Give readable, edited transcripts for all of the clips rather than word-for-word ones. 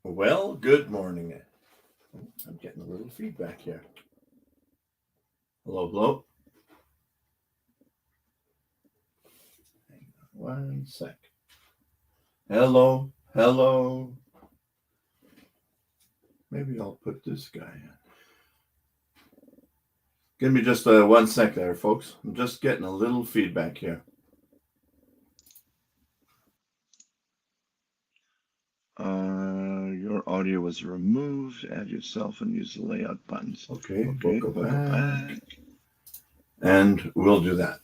Well, good morning. I'm getting a little feedback here. Hello, hello. Hang on one sec. Hello, hello. Maybe I'll put this guy in. Give me just 1 sec there, folks. I'm just getting a little feedback here. Your audio was removed. Add yourself and use the layout buttons. Okay, Okay, we'll go we'll go back. back. And we'll do that.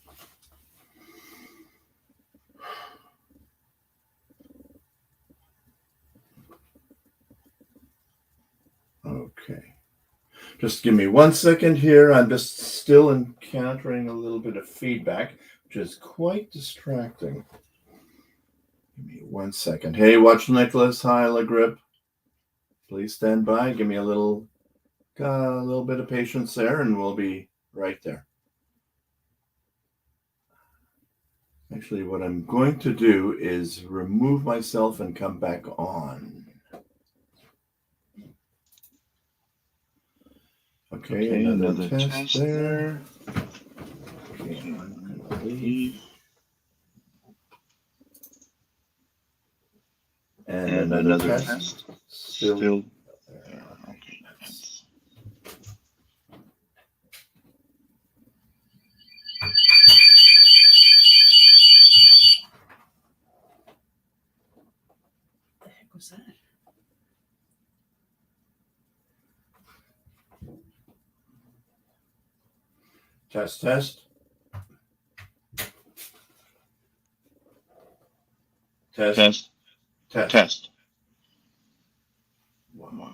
Okay. Just give me 1 second here. I'm just still encountering a little bit of feedback, which is quite distracting. Give me 1 second. Hey, Watch Nicholas. Hi, LaGrip. Please stand by. Give me a little bit of patience there, and we'll be right there. Actually, what I'm going to do is remove myself and come back on. Okay, another test there. Okay, I'm going to leave. And another test. Still there. Okay, thanks. What the heck was that? Test, test. Test. Test. Test. Test. Wow.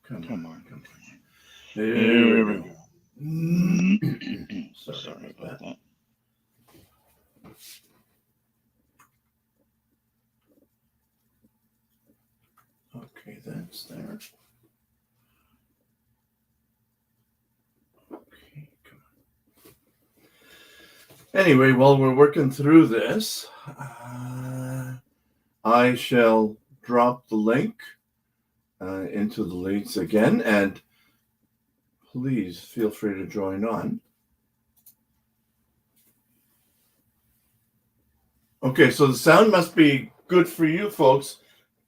Come on. There we go. Sorry about that. Okay, that's there. Okay, come on. Anyway, while we're working through this, I shall drop the link into the leads again, and please feel free to join on. Okay, so the sound must be good for you folks,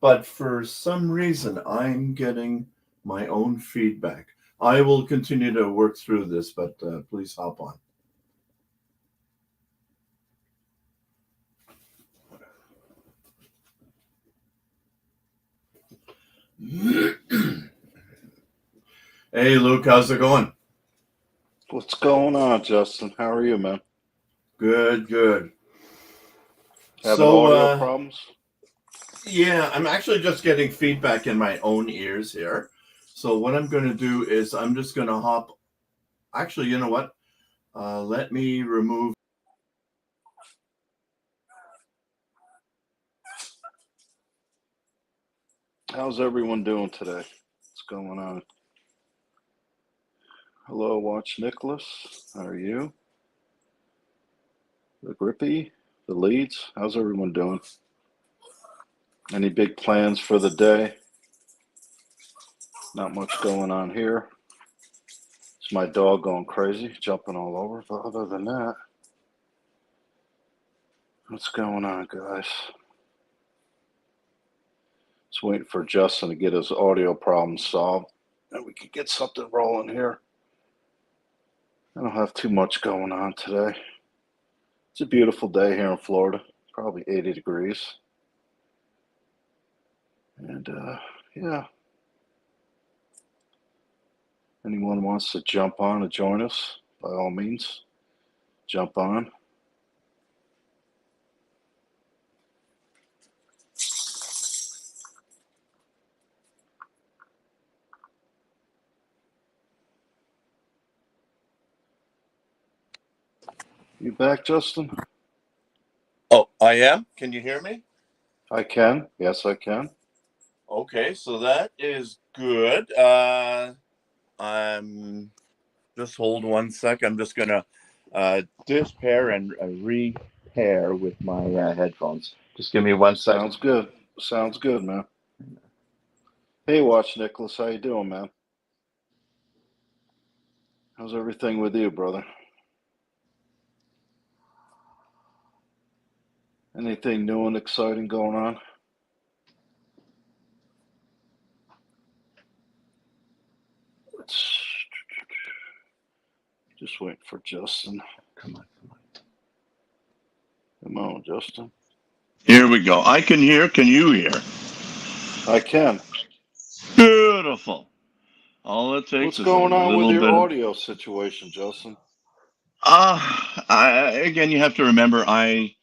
but for some reason I'm getting my own feedback. I will continue to work through this, but please hop on. Hey, Luke, how's it going? What's going on, Justin? How are you, man? Good, good. Having audio problems? Yeah, I'm actually just getting feedback in my own ears here. So what I'm going to do is I'm just going to hop. Actually, you know what? Let me remove. How's everyone doing today? What's going on? Hello, Watch Nicholas. How are you? The Grippy, the Leads. How's everyone doing? Any big plans for the day? Not much going on here. It's my dog going crazy, jumping all over. But other than that, what's going on, guys? Just waiting for Justin to get his audio problems solved, and we could get something rolling here. I don't have too much going on today. It's a beautiful day here in Florida, probably 80 degrees. And yeah, anyone wants to jump on and join us, by all means, jump on. You back, Justin? Oh, I am? Can you hear me? I can. Yes, I can. Okay, so that is good. I'm just hold 1 sec. I'm just gonna dispair and repair with my headphones. Just give me 1 second. Sounds good. Sounds good, man. Hey, Watch Nicholas, how you doing, man? How's everything with you, brother? Anything new and exciting going on? Let's just wait for Justin. Come on. Come on, Justin. Here we go. I can hear. Can you hear? I can. Beautiful. All it takes What's is a going on with little your bit of. audio situation, Justin? Again, you have to remember, I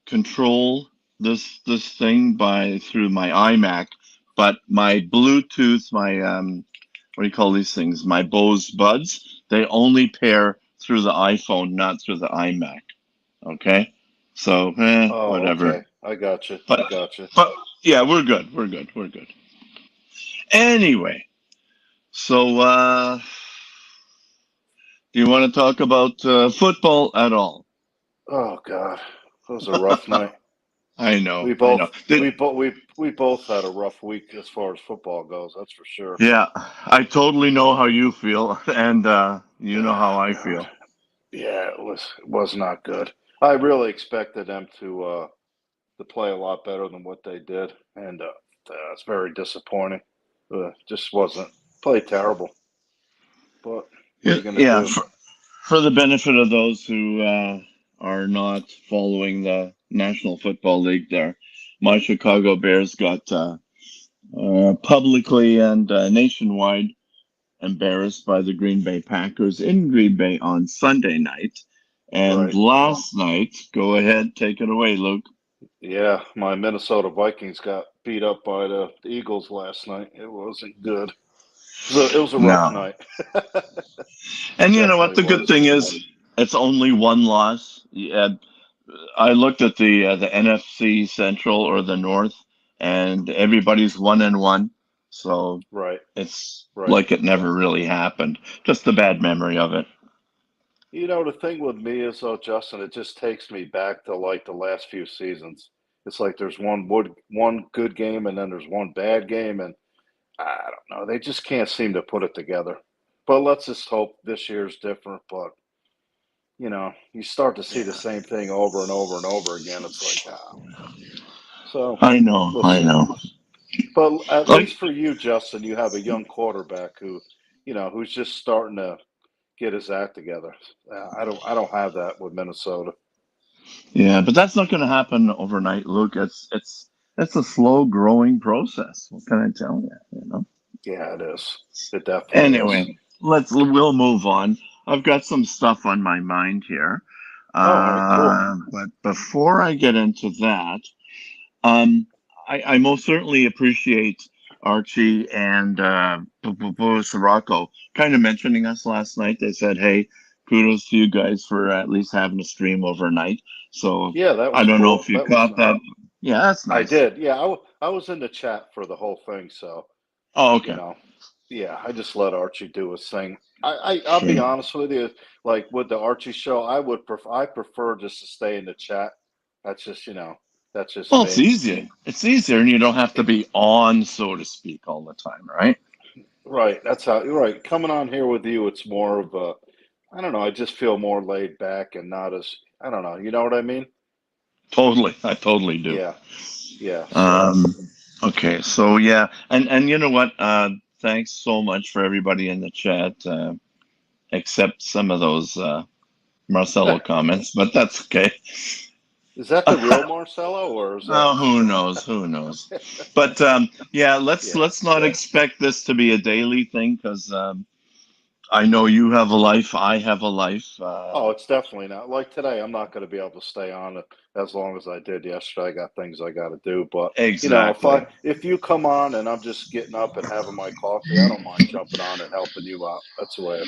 control this thing through my iMac, but my Bluetooth, my what do you call these things? My Bose Buds, they only pair through the iPhone, not through the iMac. Okay, so Oh, whatever. okay. I got you. But I got you. but yeah, we're good. We're good. Anyway, so do you want to talk about football at all? Oh God, that was a rough night. I know. We I know. both we both had a rough week as far as football goes. That's for sure. Yeah, I totally know how you feel, and you know how Oh, I God. feel. Yeah, it was not good. I really expected them to play a lot better than what they did, and it's very disappointing. Just wasn't played terrible. But what are Yeah, you gonna yeah. do? For the benefit of those who are not following the National Football League, there, my Chicago Bears got publicly and nationwide embarrassed by the Green Bay Packers in Green Bay on Sunday night. And Right. last night, go ahead, take it away, Luke. Yeah, my Minnesota Vikings got beat up by the Eagles last night. It wasn't good. It was a rough No. night. And you know what? Definitely The good was. thing is, it's only one loss. Yeah, I looked at the NFC Central or the North, and everybody's 1-1. So Right. it's Right. like it never really happened. Just a bad memory of it. You know, the thing with me is, though, Justin, it just takes me back to like the last few seasons. It's like there's one good game and then there's one bad game, and I don't know. They just can't seem to put it together. But let's just hope this year's different. But you start to see the same thing over and over and over again. It's like, so I know, we'll I see. know. But at Like, least for you, Justin, you have a young quarterback who's just starting to get his act together. I don't have that with Minnesota. yeah, but that's not going to happen overnight, Luke. It's a slow growing process. What can I tell you? You know. Yeah, it is. It definitely is. Anyway, we'll move on. I've got some stuff on my mind here. Oh, all right, cool. But before I get into that, um, I most certainly appreciate Archie and Sirocco kind of mentioning us last night. They said, "Hey, kudos to you guys for at least having a stream overnight." So Yeah, that I was don't know if cool. you That was caught nice. that. Yeah, that's I nice. did. Yeah, I was in the chat for the whole thing, so Oh, you okay, know, yeah, I just let Archie do his thing. I'll be sure. honest with you, like with the Archie show, I prefer just to stay in the chat. That's just Well, it's me. easier. It's easier, and you don't have to be on, so to speak, all the time, right? Right. That's how you're right. Coming on here with you, it's more of a, I don't know, I just feel more laid back and not as, I don't know, you know what I mean? Totally, I totally do. Yeah. Yeah. So, Um, okay, so yeah, and you know what? Thanks so much for everybody in the chat, except some of those Marcelo comments, but that's okay. is that the real Marcelo or is that? Oh, who knows? Who knows? But yeah, Yeah. let's not expect this to be a daily thing because I know you have a life, I have a life. Oh, it's definitely not. Like today, I'm not going to be able to stay on it as long as I did yesterday. I got things I got to do. But if Exactly. if you come on and I'm just getting up and having my coffee, I don't mind jumping on and helping you out. That's the way,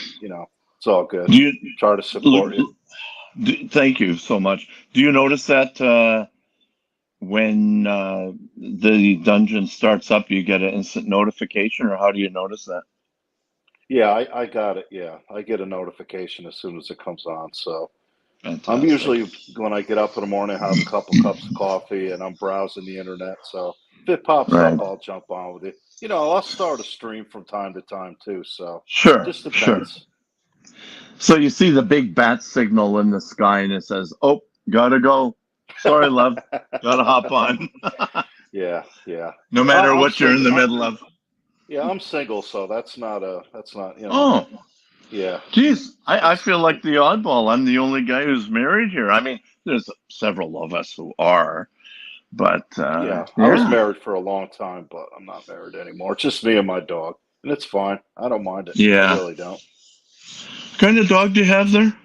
it's all good. Do you? Try to support you. Thank you so much. Do you notice that when the dungeon starts up, you get an instant notification, or how do you notice that? Yeah, I got it. Yeah, I get a notification as soon as it comes on. So, Fantastic. I'm usually, when I get up in the morning, I have a couple cups of coffee and I'm browsing the internet. So if it pops Right. up, I'll jump on with it. I'll start a stream from time to time too. So Sure. just Sure. depends. So you see the big bat signal in the sky, and it says, "Oh, gotta go. Sorry, love. Gotta hop on." Yeah, yeah. No matter I'm what you're in single. the middle of. I'm single, so that's not Oh, yeah. geez. I It's feel like the oddball. I'm the only guy who's married here. I mean, there's several of us who are, but Yeah. I was yeah. married for a long time, but I'm not married anymore. It's just me and my dog, and it's fine. I don't mind it. I Yeah. really don't. What kind of dog do you have there?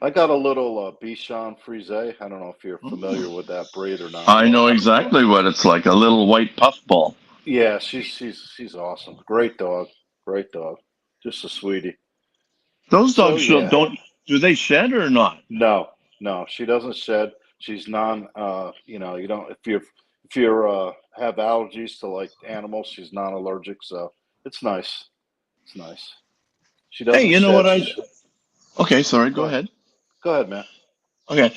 I got a little Bichon Frise. I don't know if you're familiar Oh. with that breed or not, I but know exactly what it's like, a little white puffball. yeah, she's awesome. Great dog. Great dog. Just a sweetie. Those So dogs yeah. don't, do they shed or not? No, no, she doesn't shed. She's non you don't if you're have allergies to like animals, she's non-allergic, so it's nice. It's nice. She Hey, doesn't you know what shed. okay, sorry, Go go ahead. ahead. Go ahead, man. Okay.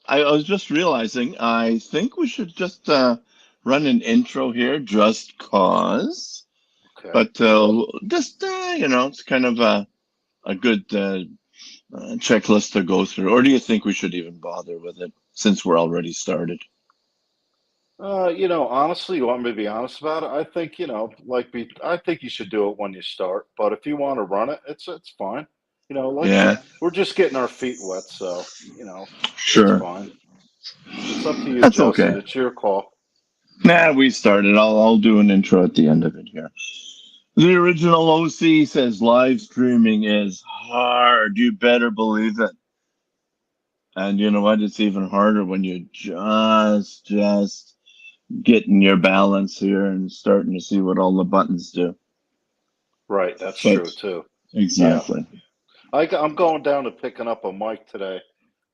I was just realizing, I think we should just run an intro here just cause. Okay. But just, it's kind of a good checklist to go through. Or do you think we should even bother with it since we're already started? Honestly, you want me to be honest about it? I think, I think you should do it when you start. But if you want to run it, it's fine. Like Yeah, we're just getting our feet wet, so it's sure. fine. It's up to you, That's okay. Justin. It's your call. Nah, we started. I'll do an intro at the end of it here. The original OC says live streaming is hard. You better believe it. And you know what? It's even harder when you just getting your balance here and starting to see what all the buttons do. Right, that's But true too. Yeah. exactly. I'm going down to picking up a mic today,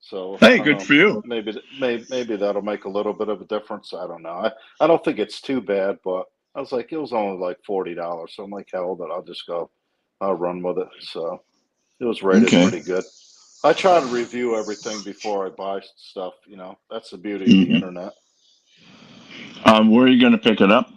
so I Hey, don't good know. for you. Maybe that'll make a little bit of a difference. I don't know. I don't think it's too bad, but I was like, it was only like $40, so I'm like, hell, that I'll just go. I'll run with it. So it was rated Okay. pretty good. I try to review everything before I buy stuff. That's the beauty of the Hmm. internet. Where are you going to pick it up?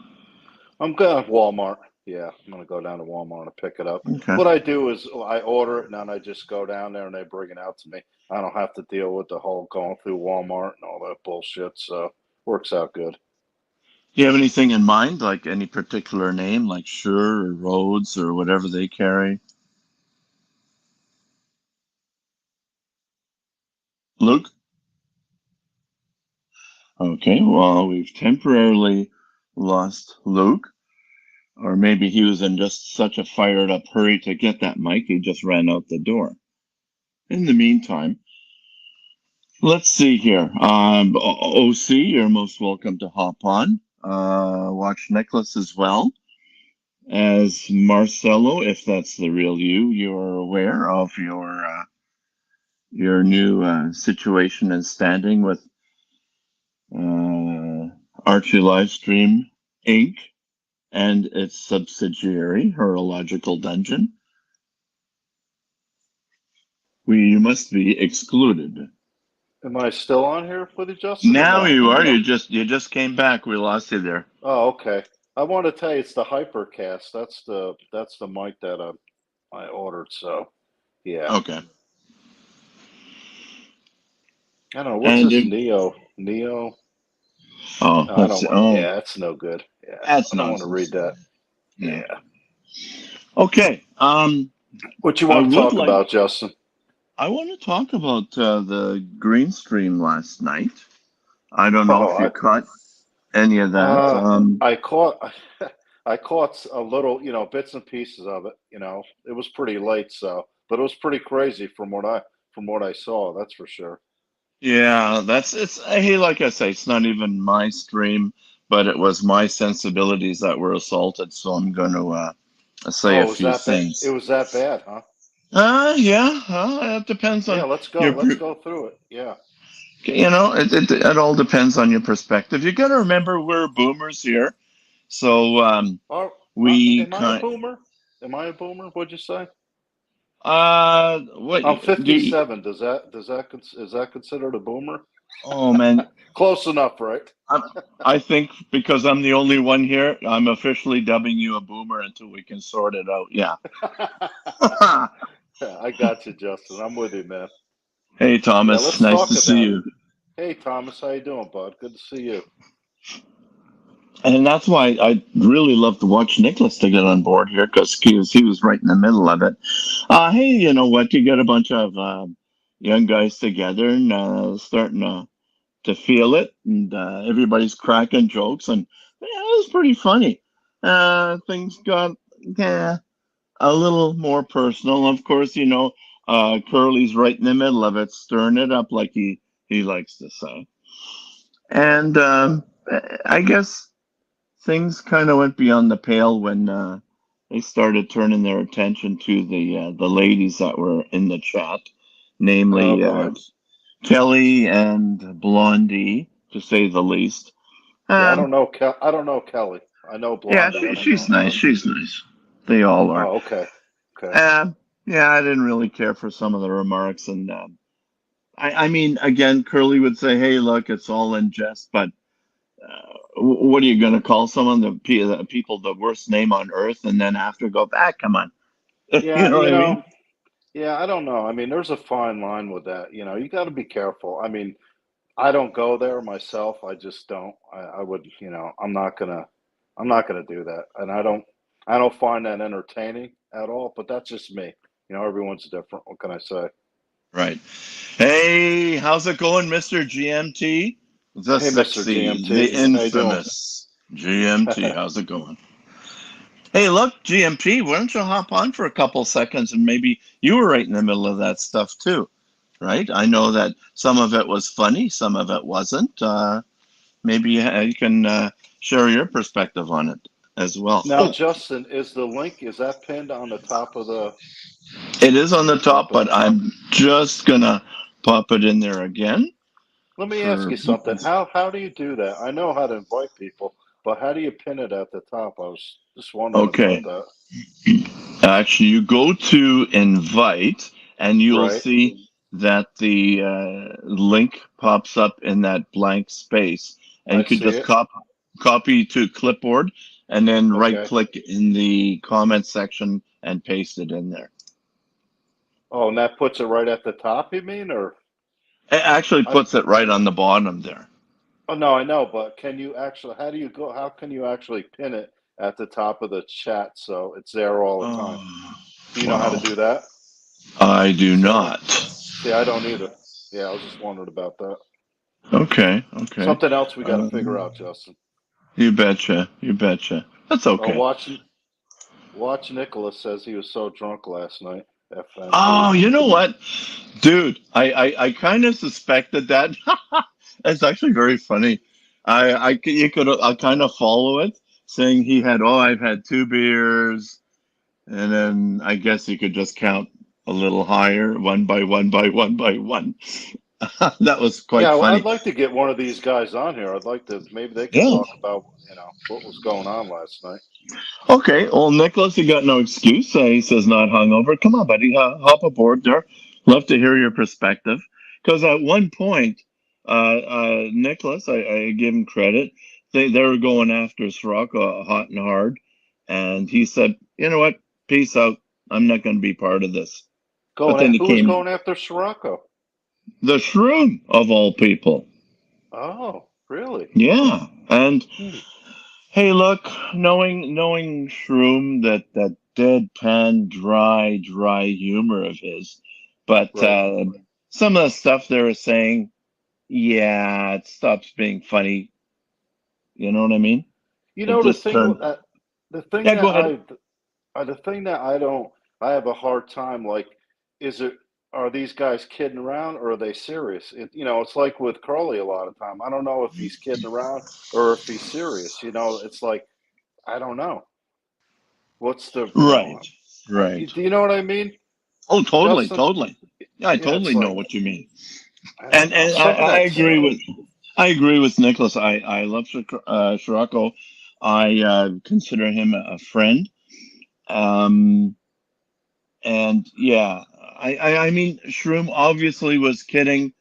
I'm going to Walmart. Yeah, I'm going to go down to Walmart and pick it up. Okay. What I do is I order it and then I just go down there and they bring it out to me. I don't have to deal with the whole going through Walmart and all that bullshit. So works out good. Do you have anything in mind, like any particular name, like Sure or Rhodes or whatever they carry? Luke? Okay, well, we've temporarily lost Luke. Or maybe he was in just such a fired up hurry to get that mic, he just ran out the door. In the meantime, let's see here. OC, you're most welcome to hop on. Watch Nicholas as well. As Marcelo, if that's the real you, you're aware of your new situation and standing with Archie Livestream Inc. and its subsidiary, Horological Dungeon. You must be excluded. Am I still on here with you, Justin, or Now no? you are. You just came back. We lost you there. Oh, okay. I want to tell you it's the Hypercast. That's the mic that I ordered. So yeah, Okay. I don't know what's And this Neo. oh, I let's don't see. want. Oh, Yeah, it's no good. Yeah, that's I don't want to read nonsense. that. No. Yeah. Okay. What you I want to would talk like. about, Justin? I want to talk about the green stream last night. I don't know if you Oh, caught any of that. I caught I caught a little, bits and pieces of it. It was pretty late, but it was pretty crazy from what I saw. That's for sure. Yeah, it's. Hey, like I say, it's not even my stream, but it was my sensibilities that were assaulted. So I'm going to say Oh, a it was few that bad? It things. was that bad, huh? Yeah. It depends Yeah, on let's go. your. Let's go through it. Yeah. It all depends on your perspective. You got to remember we're boomers here, so Or, we am I a kind. boomer? Am I a boomer? What'd you say? What I'm do you, 57. Is that considered a boomer? oh man, Close enough, right? I'm, I think because I'm the only one here, I'm officially dubbing you a boomer until we can sort it out. Yeah. I got you, Justin. I'm with you, man. Hey, Yeah, Thomas. let's Nice talk to see about it. you. Hey, Thomas, how you doing, bud? Good to see you. And that's why I really love to watch Nicholas to get on board here because he was right in the middle of it. Hey, you know what? You get a bunch of young guys together and starting to feel it, and everybody's cracking jokes, and yeah, it was pretty funny. Things got yeah, a little more personal. Of course, Curly's right in the middle of it, stirring it up like he likes to say. And I guess things kind of went beyond the pale when they started turning their attention to the ladies that were in the chat, Oh namely boy. Kelly and Blondie, to say the least. Yeah, I Um, don't know. I don't know Kelly. I know yeah, Blondie. I don't she's know nice. her. She's nice. They all are. Oh, okay. Okay. Yeah, I didn't really care for some of the remarks, and I mean, again, Curly would say, "Hey, look, it's all in jest," but what are you going to call someone the people the worst name on earth, and then after go back? Come on, you Yeah, know what I mean? yeah, I don't know. I mean, there's a fine line with that. You got to be careful. I mean, I don't go there myself. I just don't. I would, I'm not gonna do that. And I don't find that entertaining at all. But that's just me. Everyone's different. What can I say? Right. Hey, how's it going, Mister GMT? The Hey, Mr. sexy, the GMT, how you doing? infamous GMT. How's it going? Hey, look, GMT, why don't you hop on for a couple seconds and maybe you were right in the middle of that stuff too, right? I know that some of it was funny, some of it wasn't. Maybe you can share your perspective on it as well. Now, Oh, Justin, is that pinned on the top of the it is on the top top, of? but I'm just gonna pop it in there again Let me ask for you something. people's. How do you do that? I know how to invite people, but how do you pin it at the top? I was just wondering about Okay, that. actually, you go to invite, and you'll Right. see that the link pops up in that blank space, and I you could see just it. copy to clipboard, and then right Okay. click in the comment section and paste it in there. Oh, and that puts it right at the top, you mean? Or It actually I, puts it right on the bottom there. oh no, I know, but how can you actually pin it at the top of the chat so it's there all the time? Oh, Do you know how to wow. do that? I do See, not. I don't either. Yeah, I was just wondering about that. Okay, okay. Something else we got to figure Um, out, Justin. you betcha. You betcha. That's Oh, okay. watch Nicholas says he was so drunk last night. FNB. Oh, you know what, dude? I kind of suspected that. It's actually very funny. You could I kind of follow it, saying he had. Oh, I've had two beers, and then I guess you could just count a little higher, one by one by one by one. That was quite Yeah, well, I'd funny. like to get one of these guys on here. I'd like to maybe they could Yeah. talk about what was going on last night. Okay. Well, Nicholas, you got no excuse. He says not hungover. Come on, buddy. Hop aboard there. Love to hear your perspective. Because at one point, Nicholas, I give him credit. They were going after Sirocco hot and hard, and he said, "You know what? Peace out. I'm not going to be part of this." But then he Who was came, going after Sirocco? the shroom of all people. Oh, really? Yeah, and Hmm. hey, look, knowing Shroom, that deadpan, dry humor of his, but Right. some of the stuff they were saying, yeah, it stops being funny. You know what I mean? You It know just turned. the thing Yeah, go that ahead. the thing that I have a hard time like is it are these guys kidding around or are they serious? It's like with Curly a lot of time. I don't know if he's kidding around or if he's serious. It's like I don't know. What's the Right, right. do you know what I mean, Oh, totally, Justin? totally. Yeah, I Yeah, it's totally know like what you mean. I don't And know and something that's I agree with Nicholas. I love Scirocco. I consider him a friend. Um, And yeah, I mean, Shroom obviously was kidding,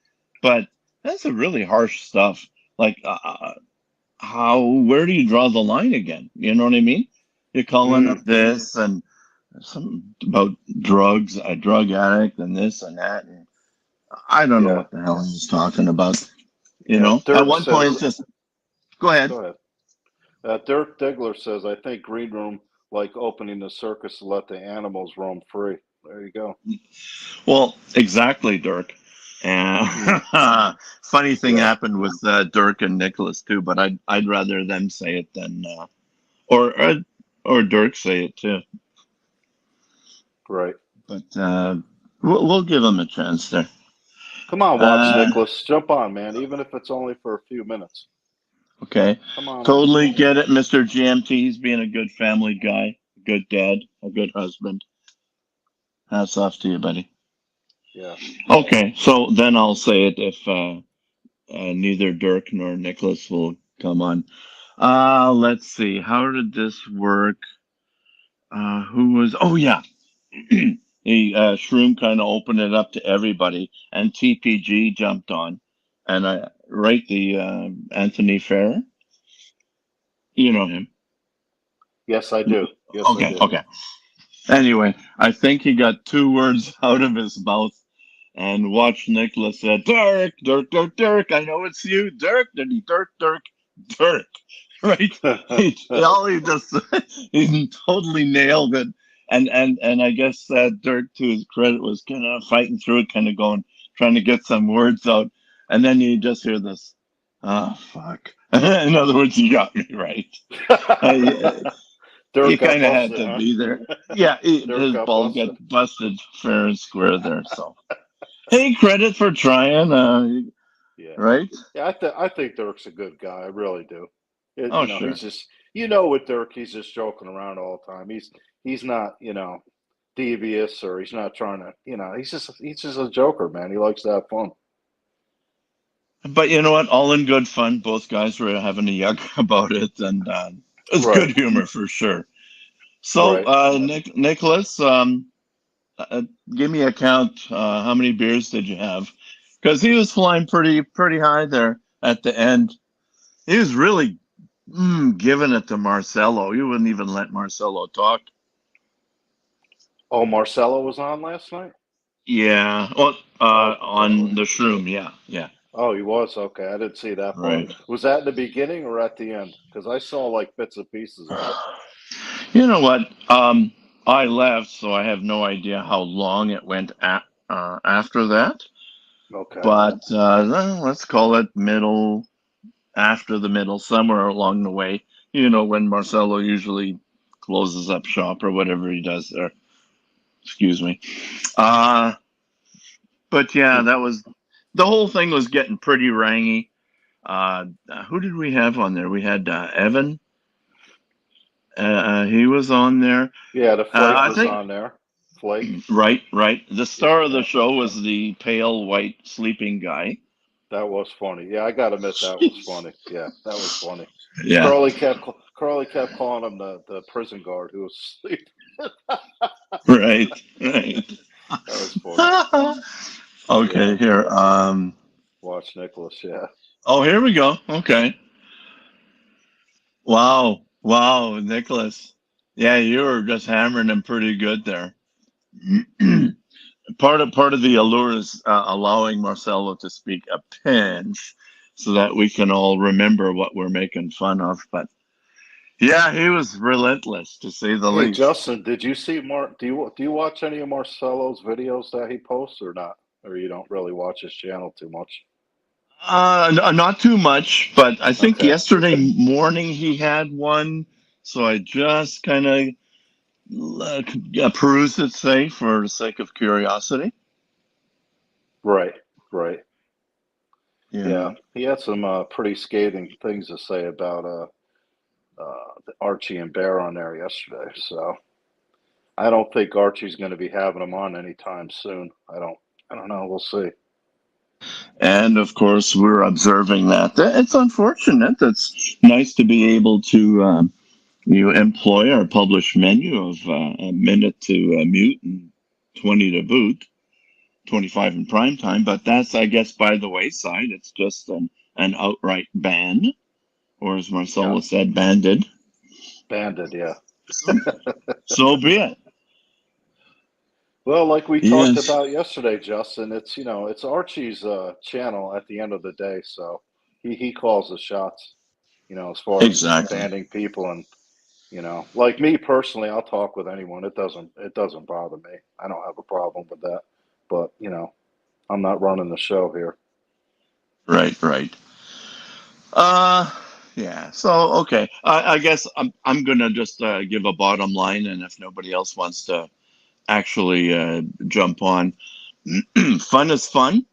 but that's a really harsh stuff. Like, where do you draw the line again? You know what I mean? You're calling up Mm, this and something about drugs, a drug addict, and this and that. And I don't know yeah, what the hell he's talking about. You yeah. know, at Dirk one point, says, just go ahead. go ahead. Dirk Diggler says, I think Green Room like opening the circus to let the animals roam free. There you go. Well, exactly, Dirk. And Mm, funny thing yeah, happened with Dirk and Nicholas too, but I'd rather them say it than or uh, or Dirk say it too. right. But we'll give them a chance there. Come on, Watch Uh, Nicholas. Jump on, man, even if it's only for a few minutes. okay, Come on in. totally get it, Mr. GMT. He's being a good family guy, a good dad, a good husband. Hats off to you, buddy. Yeah. Okay, so then I'll say it if neither Dirk nor Nicholas will come on. Let's see. How did this work? Who was? Oh yeah, Shroom kind of opened it up to everybody, and TPG jumped on, and I right the Anthony Fair. You know him. Yes, I do. Yes, I Okay, do. okay. Anyway, I think he got two words out of his mouth, and watch Nicholas said, "Dirk, Dirk, Dirk, Dirk. I know it's you, Dirk." Then he Dirk, Dirk, Dirk. Right? All he just he totally nailed it. And I guess Dirk, to his credit, was kind of fighting through it, kind of going, trying to get some words out. And then you just hear this, "Oh fuck." In other words, you got me right. Uh, you Dirk got kind of had busted, to huh? be there. Yeah, Dirk his got ball got busted. busted fair and square there. So, hey, credit for trying, Yeah. right? Yeah, I think Dirk's a good guy. I really do. Oh, sure. He's just with Dirk, he's just joking around all the time. He's not, devious, or he's not trying to, he's just a joker, man. He likes to have fun. But you know what? All in good fun. Both guys were having a yuck about it, and it's Right, good humor for sure. So, right. Nicholas, uh, give me a count. How many beers did you have? Because he was flying pretty high there at the end. He was really giving it to Marcelo. You wouldn't even let Marcelo talk. Oh, Marcelo was on last night? Yeah. Well, Oh, on the shroom. Yeah. Yeah. oh, he was. Okay, I didn't see that part. Right. Was that in the beginning or at the end? Because I saw like bits and pieces of it. You know what? I left, so I have no idea how long it went after that. Okay. But let's call it middle, after the middle, somewhere along the way. You know, when Marcelo usually closes up shop or whatever he does there. Excuse me. Uh, but yeah, that was the whole thing was getting pretty rangy. Who did we have on there? We had Evan. He was on there. Yeah, the Flake I was think on there. Flake. right, right. The star of the Yeah, show was the pale white sleeping guy. that was funny. Yeah, I gotta admit that was funny. Yeah, that was funny. Yeah, Curly kept calling him the prison guard who was asleep. right, right. That was funny. Okay, Yeah, here. watch Nicholas. Yeah. Oh, here we go. Okay. Wow, wow, Nicholas. Yeah, you were just hammering him pretty good there. Part of the allure is allowing Marcelo to speak a pinch, so that we can all remember what we're making fun of. But yeah, he was relentless to say the Hey least. Justin, did you see Mar? Do you watch any of Marcelo's videos that he posts or not? Or you don't really watch his channel too much? Not too much, but I think Okay. yesterday morning he had one, so I just kind of perused it, say, for the sake of curiosity. Right. Right. You Yeah. know. He had some pretty scathing things to say about Archie and Bear on there yesterday. So I don't think Archie's going to be having him on anytime soon. I don't know. We'll see. And of course, we're observing that. It's unfortunate. It's nice to be able to employ our published menu of a minute to mute and 20 to boot, 25 in prime time, but that's, I guess, by the wayside. It's just an outright ban, or as Marcella Yeah. said, banded. Banded, yeah. So be it. Well, like we talked Yes, about yesterday, Justin, it's Archie's channel at the end of the day, so he calls the shots, as far as exactly. banning people. And like me personally, I'll talk with anyone. It doesn't bother me. I don't have a problem with that. But, I'm not running the show here. Right, right. Uh, yeah. So okay, I guess I'm gonna just give a bottom line, and if nobody else wants to actually jump on, fun is fun.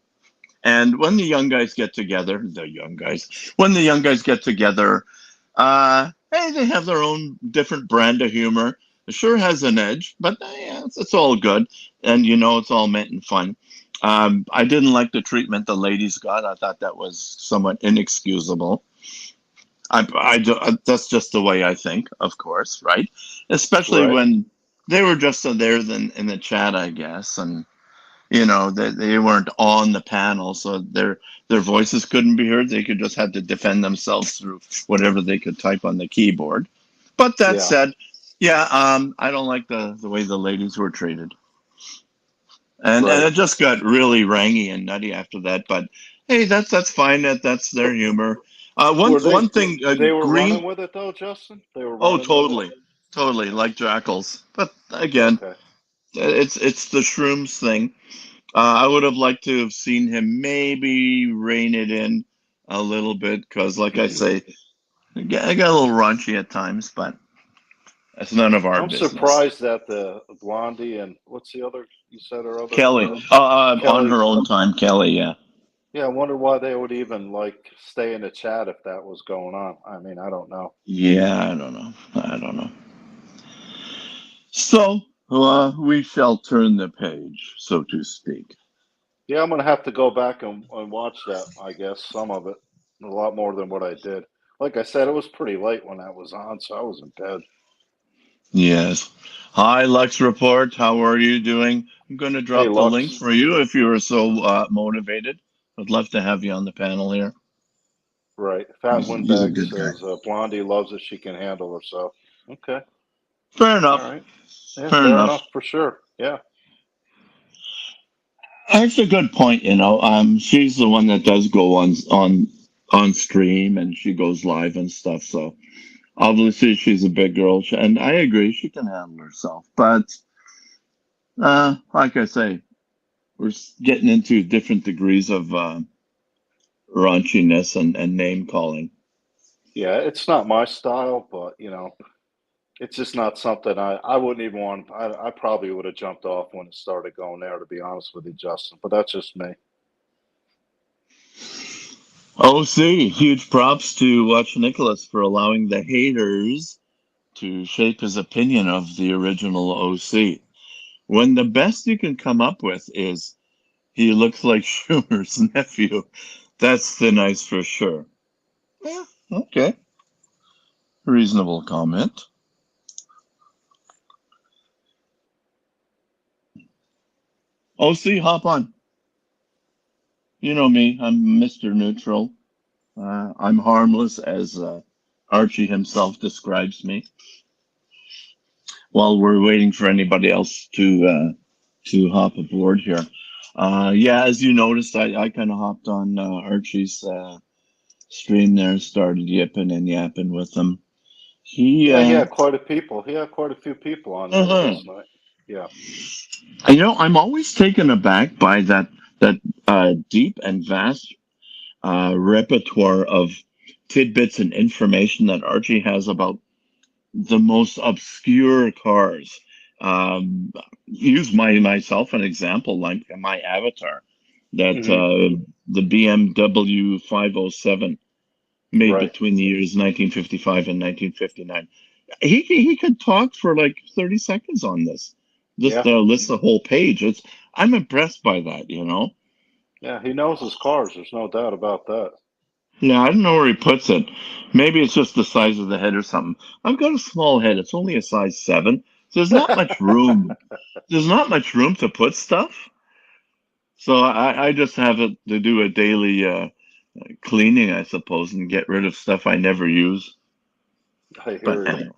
And when the young guys get together, when the young guys get together, hey, they have their own different brand of humor. It sure has an edge, but yeah, it's all good. And it's all meant in fun. I didn't like the treatment the ladies got. I thought that was somewhat inexcusable. That's just the way I think, of course, right? Especially Right. when they were just there in the chat, I guess, and they weren't on the panel, so their voices couldn't be heard. They could just had to defend themselves through whatever they could type on the keyboard. But that Yeah. said, yeah, I don't like the way the ladies were treated, and Right. it just got really rangy and nutty after that. But hey, that's fine. That's their humor. Were One thing, they were running Green. with it though, Justin? They were Oh, running with it? totally like jackals. But again, Okay. it's the shrooms thing. I would have liked to have seen him maybe rein it in a little bit because, like I say, I got a little raunchy at times, but that's none of our I'm business. surprised that the Blondie and what's the other you said her other Kelly, on Kelly. her own time, Kelly, yeah. Yeah, I wonder why they would even like stay in the chat if that was going on. I mean, I don't know. Yeah, I don't know. I don't know. So, we shall turn the page, so to speak. Yeah, I'm gonna have to go back and watch that, I guess, some of it. A lot more than what I did. Like I said, it was pretty late when that was on, so I was in bed. Yes. Hi, Lux Report. How are you doing? I'm going to Hey drop the link Lux. for you if you are so motivated. I'd love to have you on the panel here. Right. Fat He's a Windbag good guy. says Blondie loves it, she can handle herself. Okay. Fair All enough. right. Yeah, Fair fair enough. enough for sure. Yeah. That's a good point. She's the one that does go on stream and she goes live and stuff. So obviously she's a big girl, and I agree she can handle herself. But like I say, we're getting into different degrees of raunchiness and name calling. Yeah, it's not my style, but it's just not something I wouldn't even want. I probably would have jumped off when it started going there, to be honest with you, Justin. But that's just me. OC, huge props to Watch Nicholas for allowing the haters to shape his opinion of the original OC. When the best you can come up with is he looks like Schumer's nephew, that's thin ice for sure. Yeah, okay. Reasonable comment. OC, hop on. You know me, I'm Mr. Neutral. I'm harmless, as Archie himself describes me. While we're waiting for anybody else to hop aboard here. Yeah, as you noticed, I kind of hopped on Archie's stream there, started yipping and yapping with him. He, Yeah, he had quite a people. He had quite a few people on there uh-huh. last night. Yeah. I'm always taken aback by that deep and vast repertoire of tidbits and information that Archie has about the most obscure cars. Use myself an example, like my avatar, that Hmm. the BMW 507 made Right. between the years 1955 and 1959. He could talk for like 30 seconds on this. Just Yeah. list the whole page. I'm impressed by that. Yeah. He knows his cars. There's no doubt about that. Yeah, I don't know where he puts it. Maybe it's just the size of the head or something. I've got a small head. It's only a size 7, there's not much room. There's not much room to put stuff. So I just have it to do a daily cleaning, I suppose, and get rid of stuff I never use. I But hear you. anyway,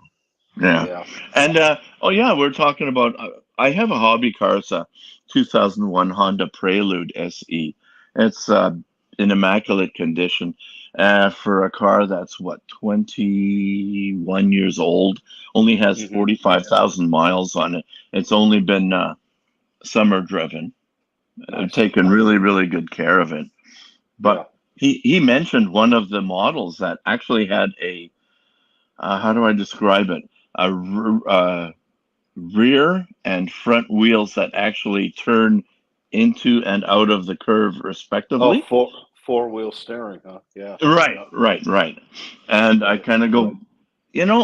yeah. Yeah. And oh yeah, we're talking about. I have a hobby car. It's a 2001 Honda Prelude SE. It's in immaculate condition for a car that's what 21 years old. Only has Hmm. 45,000 miles on it. It's only been summer driven. I've Nice. taken really, really good care of it. Yeah. But he mentioned one of the models that actually had a how do I describe it? Rear and front wheels that actually turn into and out of the curve Oh, respectively. four-wheel steering, huh? Yeah. Right, Yeah. right, right. And I Right. kind of go,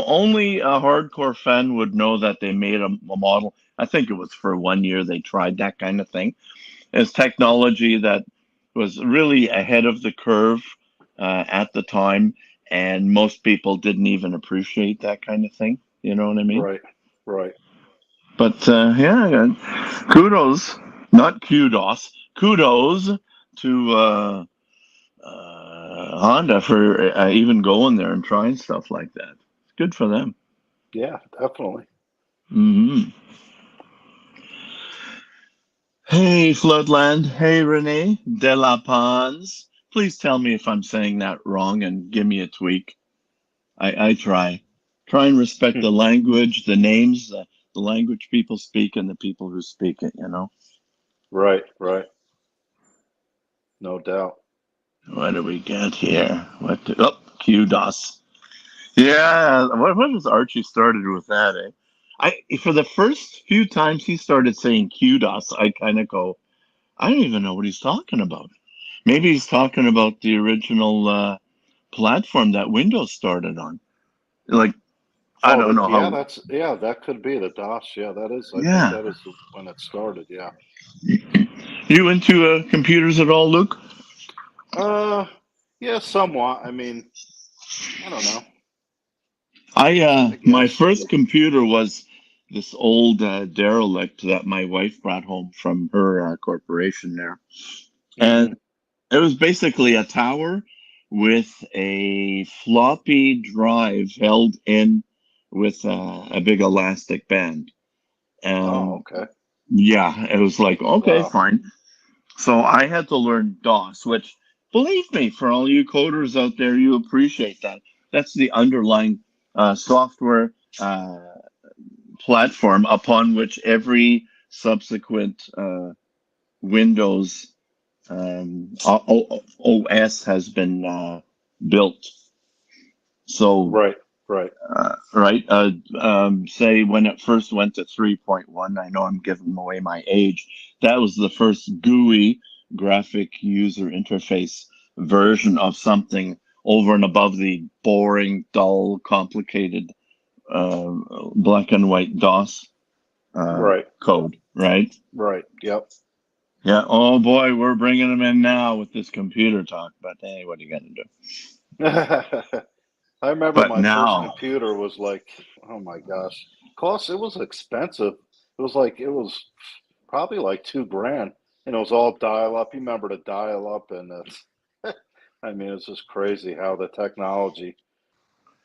only a hardcore fan would know that they made a model. I think it was for 1 year they tried that kind of thing. It's technology that was really ahead of the curve at the time, and most people didn't even appreciate that kind of thing. You know what I mean? Right. Right. But yeah, kudos, not kudos, kudos to Honda for even going there and trying stuff like that. It's good for them. Yeah, definitely. Hmm. Hey, Floodland. Hey, Renee de la Paz. Please tell me if I'm saying that wrong and give me a tweak. I try. Try and respect the language, the names, the language people speak, and the people who speak it. Right. Right. No doubt. What do we get here? QDOS. Yeah, what was Archie started with that, eh? For the first few times he started saying QDOS, I kind of go, I don't even know what he's talking about. Maybe he's talking about the original platform that Windows started on. Like, I Oh, don't know how. that could be the DOS. Yeah, that is. I think Yeah. that is when it started. Yeah. You into computers at all, Luke? Uh, yeah, somewhat. I mean, I don't know. I My guess. first computer was this old derelict that my wife brought home from her corporation there. Hmm. And it was basically a tower with a floppy drive held in with a big elastic band. Oh, And okay. yeah, it was like, okay, Wow. fine. So I had to learn DOS, which, believe me, for all you coders out there, you appreciate that. That's the underlying software platform upon which every subsequent Windows OS has been built. So, Right. Right. right, say when it first went to 3.1, I know I'm giving away my age. That was the first GUI, graphic user interface version of something over and above the boring, dull, complicated uh, black and white DOS Right. code, right? Right. Yep. Yeah. Oh boy, we're bringing them in now with this computer talk. But hey, what are you gonna do? I remember But my first now, computer was like, oh my gosh, it was expensive. It was probably like 2 grand, and it was all dial up. You remember the dial up, and it's, I mean, it's just crazy how the technology,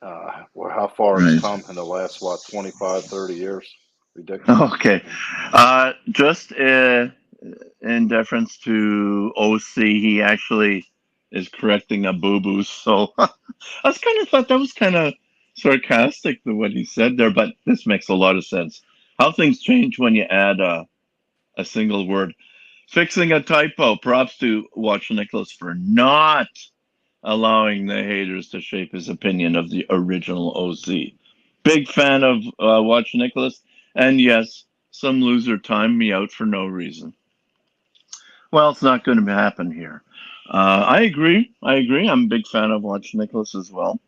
how far it's right? come in the last, what, 25, 30 years. Ridiculous. Okay. Just in deference to OC, he actually is correcting a boo boo. So I was kind of thought that was kind of sarcastic to what he said there, but this makes a lot of sense. How things change when you add a single word. Fixing a typo. Props to Watch Nicholas for not allowing the haters to shape his opinion of the original OC. Big fan of Watch Nicholas, and yes, some loser timed me out for no reason. Well, it's not going to happen here. I agree. I agree. I'm a big fan of Watch Nicholas as well.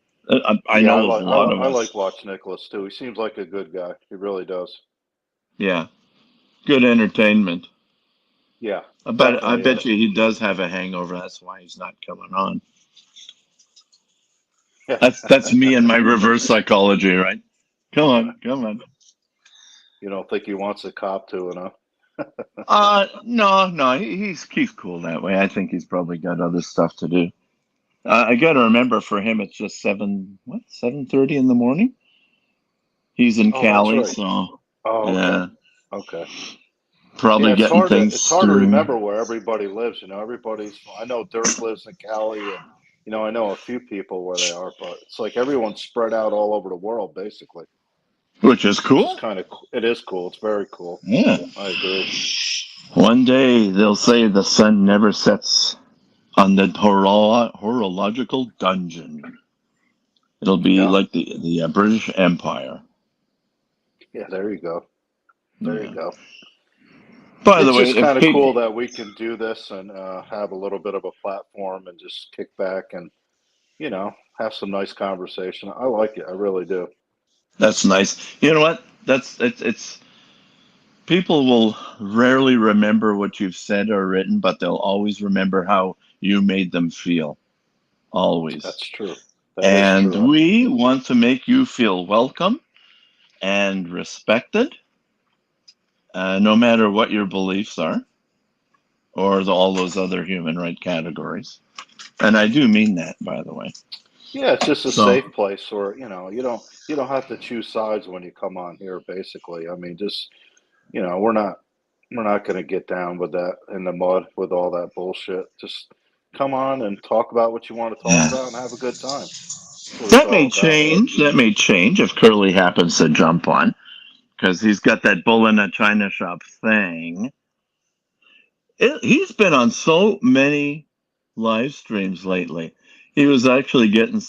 I Yeah, know of a lot of I like us. Watch Nicholas too. He seems like a good guy. He really does. Yeah, good entertainment. Yeah, I definitely bet is. you he does have a hangover. That's why he's not coming on. That's me and my reverse psychology, right? Come on, come on. You don't think he wants a cop to it, huh? No, he's cool that way. I think he's probably got other stuff to do. I got to remember, for him, it's just 7:30 in the morning. He's in Oh, that's Cali, right. so Oh, okay. yeah, Okay. Yeah, probably it's getting hard to things it's hard to through. remember where everybody lives. I know Dirk lives in Cali, and I know a few people where they are, but it's like everyone's spread out all over the world, basically, Which is which is cool. kind of it is cool. It's very cool. Yeah. I agree. One day they'll say the sun never sets on the horological dungeon. It'll be Yeah, like the British Empire. yeah. There you go. There you Yeah. go. By the It's way, just if kind of people, cool that we can do this and have a little bit of a platform and just kick back and have some nice conversation. I like it. I really do. that's nice. You know what? It's people will rarely remember what you've said or written, but they'll always remember how you made them feel. Always. That's true. That is And true. we want to make you feel welcome and respected, no matter what your beliefs are, or all those other human right categories. And I do mean that, by the way. Yeah, it's just a So, safe place where, you don't have to choose sides when you come on here, basically. I mean, just, we're not going to get down with that in the mud with all that bullshit. Just come on and talk about what you want to talk yeah. about and have a good time. That's what it's That all may about. change. That may change if Curly happens to jump on, because he's got that bull in a china shop thing. He's been on so many live streams lately. He was actually getting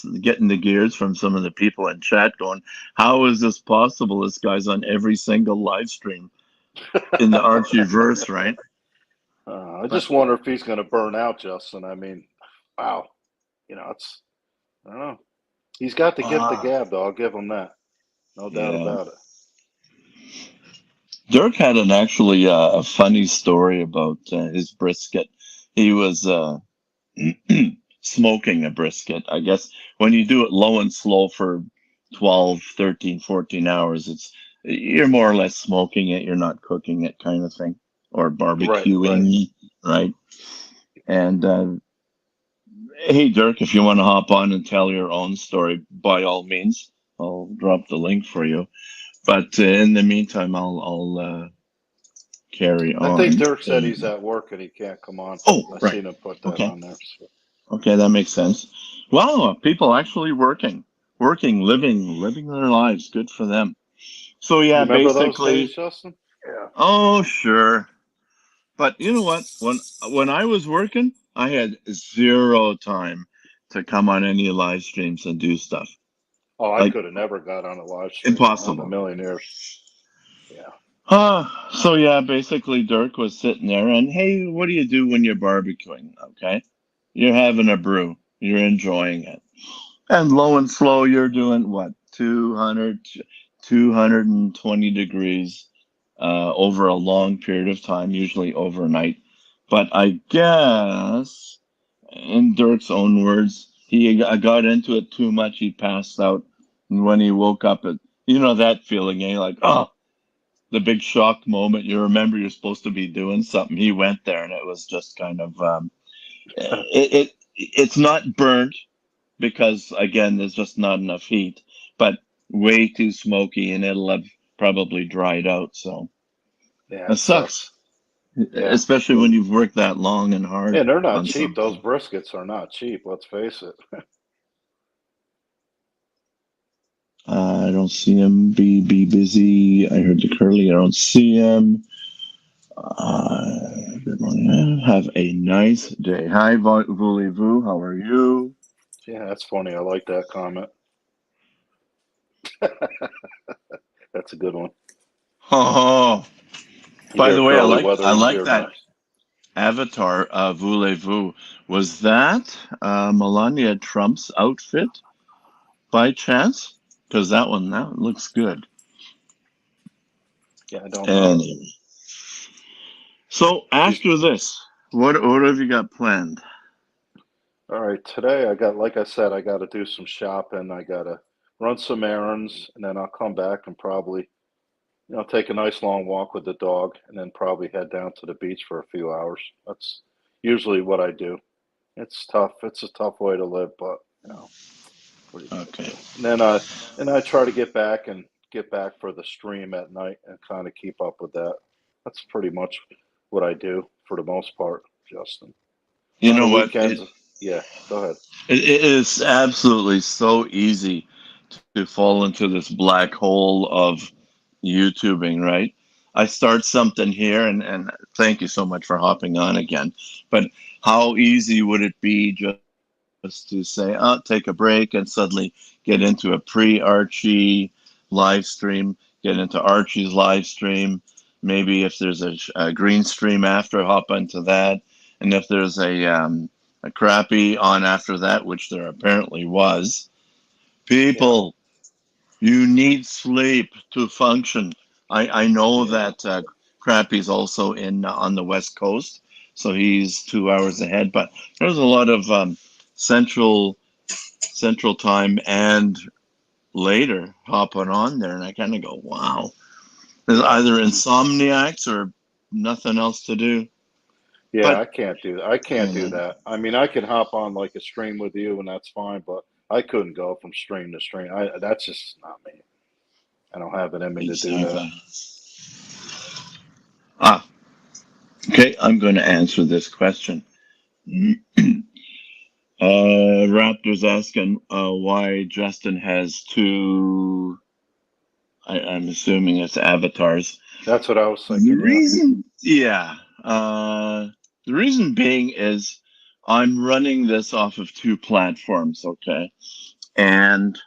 the gears from some of the people in chat, going, "How is this possible? This guy's on every single live stream in the Archieverse, right?" I But just wonder if he's going to burn out, Justin. I mean, wow. I don't know. He's got the gift of ah, gab, though. I'll give him that. No doubt yeah. about it. Dirk had an actually a funny story about his brisket. He was smoking a brisket. I guess when you do it low and slow for 12, 13, 14 hours, you're more or less smoking it. You're not cooking it, kind of thing, or Right, right. barbecuing, right? And hey, Dirk, if you want to hop on and tell your own story, by all means, I'll drop the link for you. But in the meantime, I'll carry I think on. Dirk said he's at work and he can't come on. Oh, I right. seen him put that Okay. on there. So. Okay, that makes sense. Well, people actually working, living their lives. Good for them. So You yeah, remember those days, basically, Justin? Yeah. oh sure. But you know what? When I was working, I had zero time to come on any live streams and do stuff. Oh, I Like could have never got on a live stream. Not in a impossible. million years. Yeah. So yeah, basically Dirk was sitting there and hey, what do you do when you're barbecuing? Okay. You're having a brew. You're enjoying it. And low and slow, you're doing what? 220 degrees over a long period of time, usually overnight. But I guess, in Dirk's own words, he got into it too much. He passed out. And when he woke up, that feeling, like, oh, the big shock moment. You remember you're supposed to be doing something. He went there and it was just kind of, it's not burnt because again, there's just not enough heat, but way too smoky, and it'll have probably dried out. So Yeah, it it sucks, sucks. Yeah. especially when you've worked that long and Yeah, hard they're not on cheap. Those something. briskets are not cheap. Let's face it. I don't see him be busy. I heard the curly. I don't see him. Good morning. Have a nice day. Hi, voulez-vous. How are you? Yeah, that's funny. I like that comment. That's a good one. Oh, You by there, the way, Curly? I Weather is like here that next. avatar, voulez-vous. Was that Melania Trump's outfit by chance? Because that looks good. Yeah, I don't know. Anyway, so She's after this, what have you got planned? all right. Today, like I said, I got to do some shopping. I got to run some errands, and then I'll come back and probably, take a nice long walk with the dog, and then probably head down to the beach for a few hours. That's usually what I do. It's tough. It's a tough way to live, but what are you gonna Okay. do? And I try to get back for the stream at night and kind of keep up with that. That's pretty much what I do for the most part, Justin. You On the know what? weekends, yeah. Go ahead. It is absolutely so easy to fall into this black hole of YouTubing, right? I start something here, and thank you so much for hopping on again. But how easy would it be just to say, oh, take a break and suddenly get into a pre-Archie live stream, get into Archie's live stream. Maybe if there's a green stream after, hop into that. And if there's a crappy on after that, which there apparently was, Yeah, people, you need sleep to function. I know yeah, that Crappy's also in on the West Coast, so he's 2 hours ahead. But there's a lot of central central time and later hopping on there, and I kind of go, wow. There's yeah, either insomniacs or nothing else to do. yeah. But I can't do that. I can't do that. I mean, I can hop on like a stream with you, and that's fine. But I couldn't go from stream to stream. That's just not me. I don't have it in me to do that. exactly. Ah, okay. I'm going to answer this question. Raptor's asking why Justin has two. I'm assuming it's avatars. That's what I was The thinking. Yeah. reason, yeah, the reason being is I'm running this off of two platforms, okay? And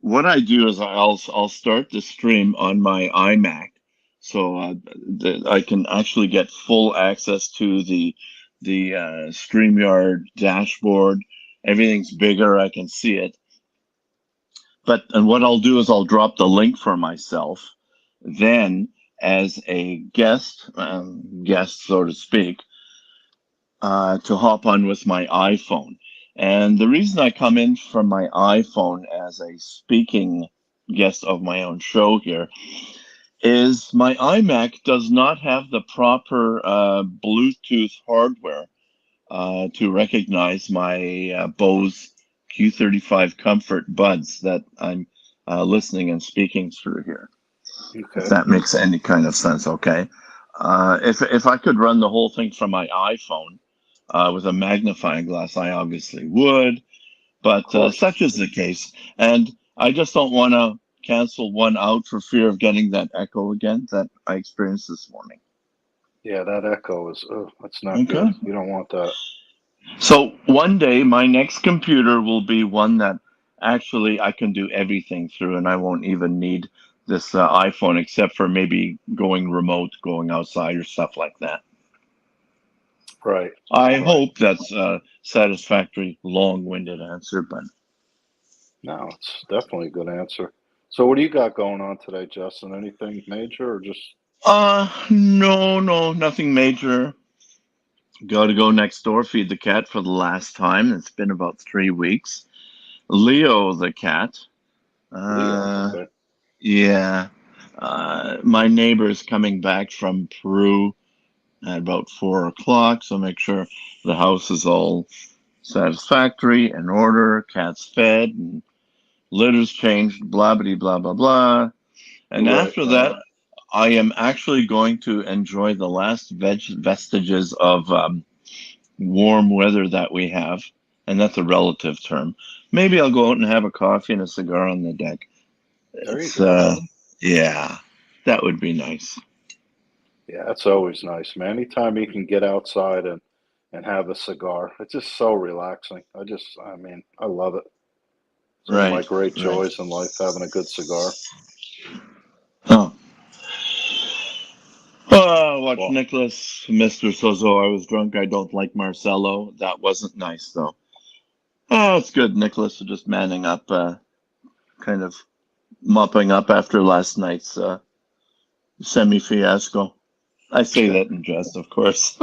what I do is I'll start the stream on my iMac, so I can actually get full access to the StreamYard dashboard. Everything's bigger. I can see it. And what I'll do is I'll drop the link for myself. Then, as a guest so to speak, to hop on with my iPhone. And the reason I come in from my iPhone as a speaking guest of my own show here is my iMac does not have the proper Bluetooth hardware to recognize my Bose Q35 Comfort buds that I'm listening and speaking through here. If Okay. that makes any kind of sense, okay. If I could run the whole thing from my iPhone with a magnifying glass, I obviously would, Of but course. such is the case. And I just don't want to cancel one out for fear of getting that echo again that I experienced this morning. Yeah, that echo is. Oh, that's not good. Okay. You don't want that. So one day my next computer will be one that actually I can do everything through, and I won't even need this iPhone except for maybe going remote, going outside or stuff like that. Right. I Right. hope that's a satisfactory, long-winded answer, but No, it's definitely a good answer. So, what do you got going on today, Justin? Anything major or just? no, nothing major. Got to go next door, feed the cat for the last time. It's been about 3 weeks. Leo the cat. Leo? Uh, Okay. yeah. My neighbor's coming back from Peru at about 4 o'clock, so make sure the house is all satisfactory, in order, cat's fed, and litter's changed, blah, blah, blah, blah, blah. And Right. after Right. that, I am actually going to enjoy the last vestiges of warm weather that we have, and that's a relative term. Maybe I'll go out and have a coffee and a cigar on the deck. There you It's go. yeah, that would be nice. Yeah, that's always nice, man. Anytime you can get outside and have a cigar, it's just so relaxing. I mean, I love it. It's one of my Right, great right. joys in life, having a good cigar. Oh, watch Well, Nicholas, Mr. Sozo. I was drunk. I don't like Marcelo. That wasn't nice, though. Oh, it's good, Nicholas, for just manning up, kind of mopping up after last night's semi fiasco. I say yeah. that in jest, of course.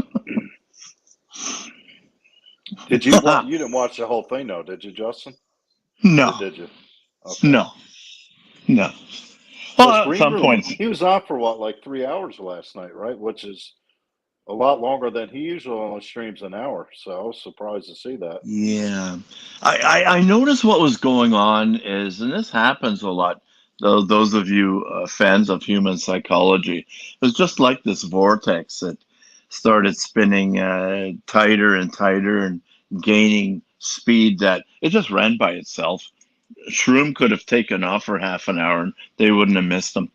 Did you want? You didn't watch the whole thing, though, did you, Justin? Or No, did you? Okay. no, no. Well, Because at Green some Room, points, he was on for what, like 3 hours last night, right? Which is a lot longer than he usually only streams an hour. So I was surprised to see that. yeah. I noticed what was going on is, and this happens a lot, though, those of you fans of human psychology, it was just like this vortex that started spinning tighter and tighter and gaining speed that it just ran by itself. Shroom could have taken off for half an hour and they wouldn't have missed him.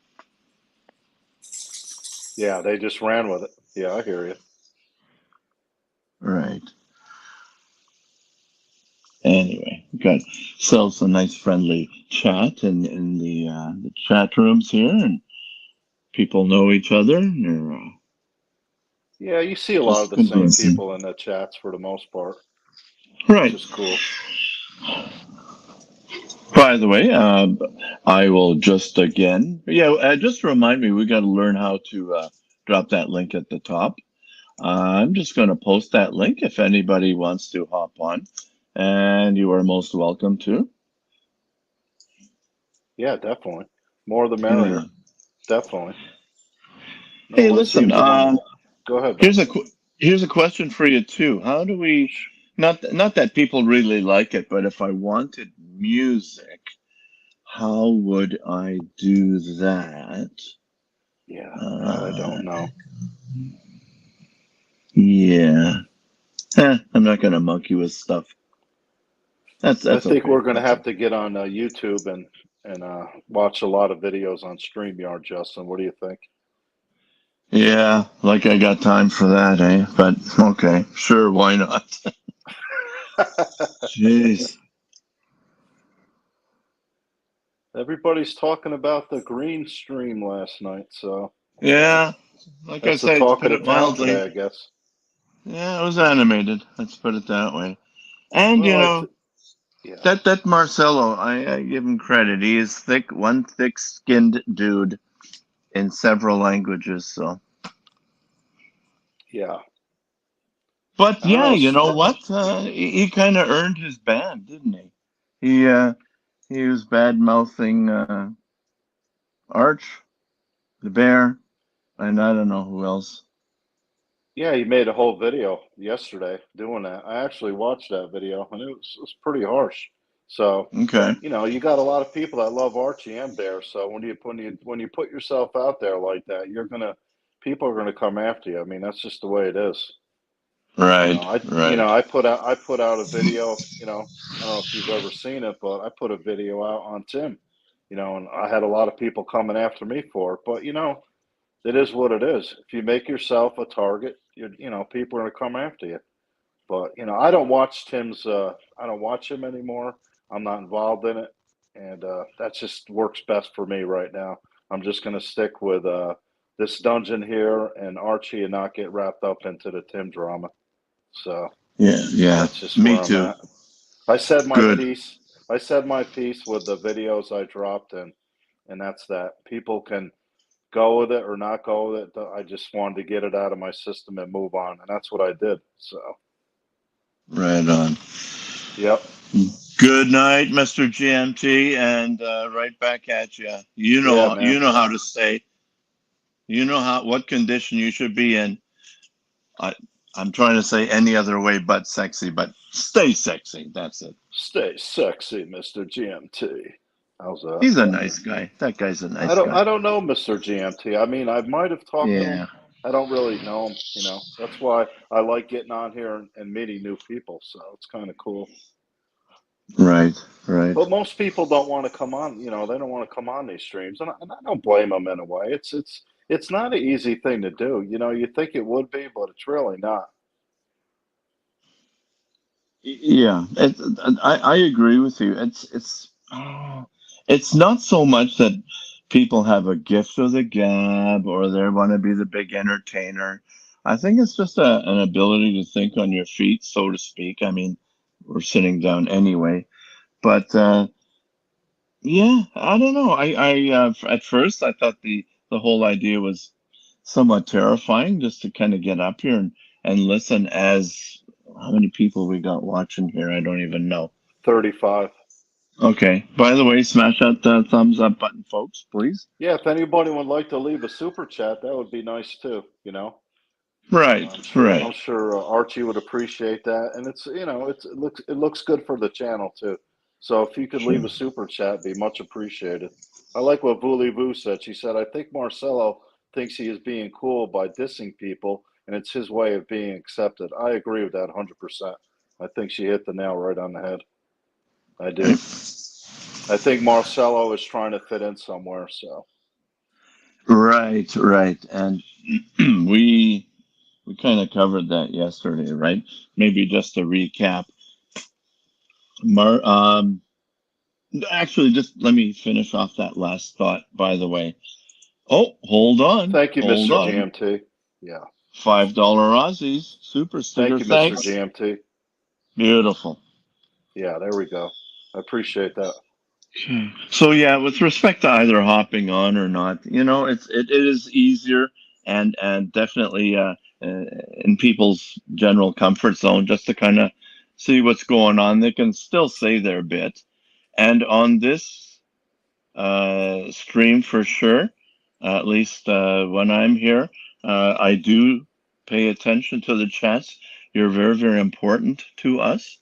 Yeah, they just ran with it. Yeah, I hear you. Right. Anyway, we got ourselves a nice friendly chat in the chat rooms here, and people know each other, and they're Yeah, you see a lot of just the same conversing. people in the chats for the most part, which Right. is cool. By the way, I will just again, yeah, just remind me, we got to learn how to drop that link at the top. I'm just going to post that link if anybody wants to hop on, and you are most welcome to. Yeah, definitely. More the Yeah. merrier. Definitely. No, Hey, let's see listen. if we can. Go ahead, man. Here's a question for you too. How do we not that people really like it, but if I wanted music, how would I do that? Yeah, that I Uh, don't know. yeah. I'm not gonna monkey with stuff. I That's think okay. we're going to That's have okay. to get on YouTube and watch a lot of videos on StreamYard, Justin. What do you think? Yeah, like I got time for that, eh? But okay, sure, why not? Jeez. Everybody's talking about the green stream last night, so Yeah, like I that's the say, to talk of put the it town today, mildly, I guess. yeah, it was animated. Let's put it that way. And Well, yeah, that Marcelo, I give him credit. He is one thick-skinned dude in several languages. So, yeah. but I don't yeah, know. you know what? He kind of earned his ban, didn't he? He was bad mouthing Arch, the bear, and I don't know who else. Yeah, he made a whole video yesterday doing that. I actually watched that video, and it was pretty harsh. So, Okay, you got a lot of people that love Archie and Bear. So when you put yourself out there like that, people are gonna come after you. I mean, that's just the way it is. right, right. I put out a video. I don't know if you've ever seen it, but I put a video out on Tim. And I had a lot of people coming after me for it. But it is what it is. If you make yourself a target, people are going to come after you. But I don't watch Tim's. I don't watch him anymore. I'm not involved in it, and that just works best for me right now. I'm just going to stick with this dungeon here and Archie, and not get wrapped up into the Tim drama. So Yeah, yeah. that's just Me where I'm too. at. I said my Good. piece. I said my piece with the videos I dropped, and that's that. People can go with it or not go with it. I just wanted to get it out of my system and move on, and that's what I did. So, Right on. yep, Good night, Mr. GMT, and right back at you. yeah, man. You know how to stay. You know what condition you should be in. I, I'm trying to say any other way but sexy, but stay sexy. That's it. Stay sexy, Mr. GMT. How's that? He's a nice guy. That guy's a I nice don't. guy. I don't know Mr. GMT. I mean, I might have talked to him. Yeah. I don't really know him. That's why I like getting on here and meeting new people. So it's kind of cool. Right. Right. But most people don't want to come on. They don't want to come on these streams, and I don't blame them in a way. It's not an easy thing to do. You think it would be, but it's really not. Yeah. I agree with you. It's not so much that people have a gift of the gab or they want to be the big entertainer. I think it's just an ability to think on your feet, so to speak. I mean, we're sitting down anyway, but yeah, I don't know. At first I thought the whole idea was somewhat terrifying, just to kind of get up here and listen. As how many people we got watching here? I don't even know. 35. Okay. By the way, smash that thumbs up button, folks, please. Yeah, if anybody would like to leave a super chat, that would be nice too. Right. I'm Right. sure Archie would appreciate that, and it looks good for the channel too. So if you could leave Sure. a super chat, be much appreciated. I like what Vuli Vu said. She said, "I think Marcelo thinks he is being cool by dissing people, and it's his way of being accepted." I agree with that 100%. I think she hit the nail right on the head. I do. I think Marcelo is trying to fit in somewhere. So Right. Right. And we kind of covered that yesterday, right? Maybe just to recap. Mar- um, Actually, just let me finish off that last thought. By the way. Oh, thank you, hold Mr. on. GMT. Yeah, $5 Aussies super thank sticker. you, Mr. Thanks. GMT. Beautiful. Yeah, there we go. I appreciate that. Okay. So yeah, with respect to either hopping on or not, it is easier and definitely in people's general comfort zone just to kind of see what's going on. They can still say their bit, and on this stream for sure, at least when I'm here, I do pay attention to the chats. You're very very important to us,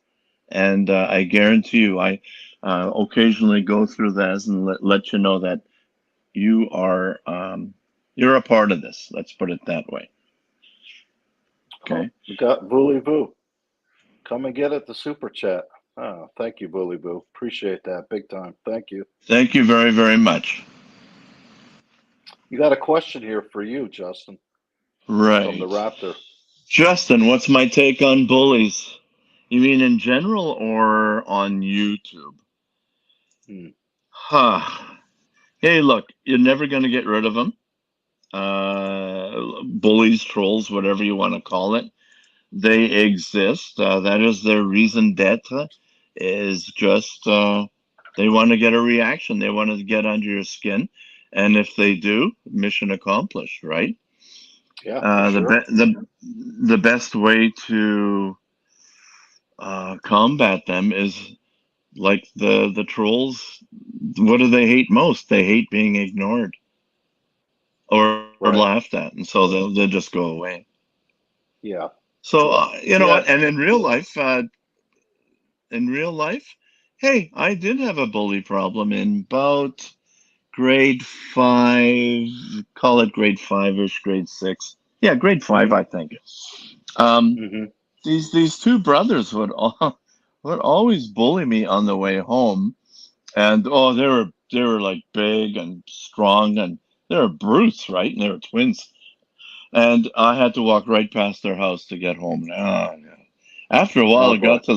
and I guarantee you, I occasionally go through this and let you know that you are you're a part of this. Let's put it that way. Oh, Okay. we got Bully Boo. Come and get it, the super chat. Oh, thank you, Bully Boo. Appreciate that big time. Thank you. Thank you very very much. You got a question here for you, Justin, from the Right, Raptor. Justin. What's my take on bullies? You mean in general or on YouTube? Hmm. Huh. Hey, look, you're never going to get rid of them. Bullies, trolls, whatever you want to call it. They exist. That is their reason d'etre. Is just they want to get a reaction. They want to get under your skin, and if they do, mission accomplished, right? Yeah, for sure. The best way to combat them is like the trolls. What do they hate most? They hate being ignored or Right. laughed at, and so they'll just go away. Yeah. So you know Yeah. what? And in real life, hey, I did have a bully problem in about grade five, call it grade five-ish, grade six. Yeah, grade five, Mm-hmm. I think. Um, Mm-hmm. these two brothers would always bully me on the way home, and oh, they were like big and strong, and they were brutes, right? And they were twins, and I had to walk right past their house to get home. And, oh, yeah. After a while, Oh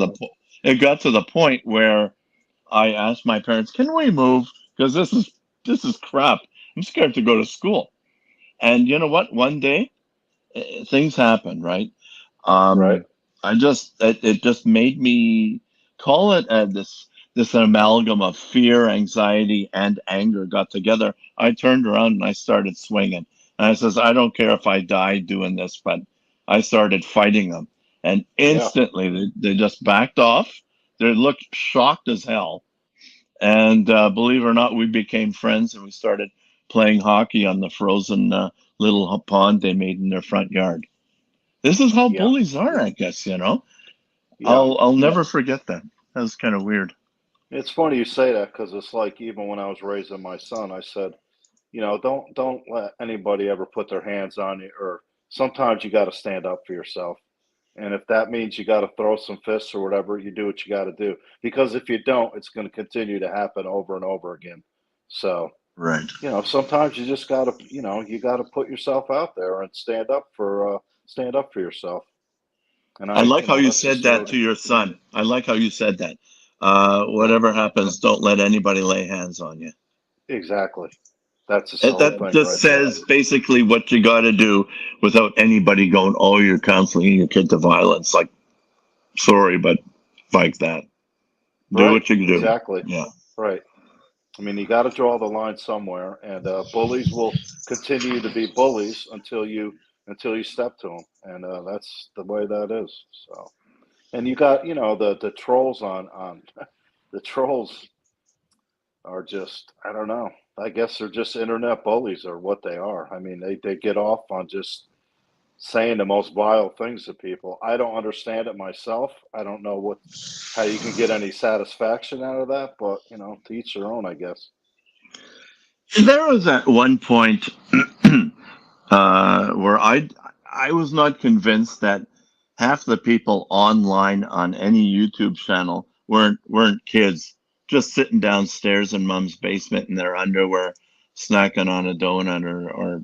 boy. it got to the point where I asked my parents, "Can we move? Because this is crap. I'm scared to go to school." And you know what? One day, things happen, right? Right. Um, it just made me call it this amalgam of fear, anxiety, and anger got together. I turned around and I started swinging. And I says, I don't care if I die doing this, but I started fighting them. And Yeah. instantly they just backed off. They looked shocked as hell. And believe it or not, we became friends and we started playing hockey on the frozen little pond they made in their front yard. This is how Yeah. bullies are, I guess. Yeah. I'll never forget that. That was kind of weird. It's funny you say that because it's like even when I was raising my son, I said, don't let anybody ever put their hands on you, or sometimes you got to stand up for yourself. And if that means you got to throw some fists or whatever, you do what you got to do. Because if you don't, it's going to continue to happen over and over again. So, Right. sometimes you just got to, you got to put yourself out there and stand up for yourself. And I like how you that's said just the way. that to your son. I like how you said that. Yeah, Whatever happens, don't let anybody lay hands on you. exactly. That's the whole That thing just right there. says basically what you got to do without anybody going, "Oh, you're counseling your kid to violence." Like, sorry, but like that. Do Right. what you do. Exactly. Yeah. Right. I mean, you got to draw the line somewhere, and bullies will continue to be bullies until you step to them, and that's the way that is. So, and you got the trolls on the trolls. are just, I don't know. I guess they're just internet bullies or what they are. I mean, they get off on just saying the most vile things to people. I don't understand it myself. I don't know how you can get any satisfaction out of that, but to each their own, I guess. There was at one point where I was not convinced that half the people online on any YouTube channel weren't kids just sitting downstairs in mom's basement in their underwear, snacking on a donut or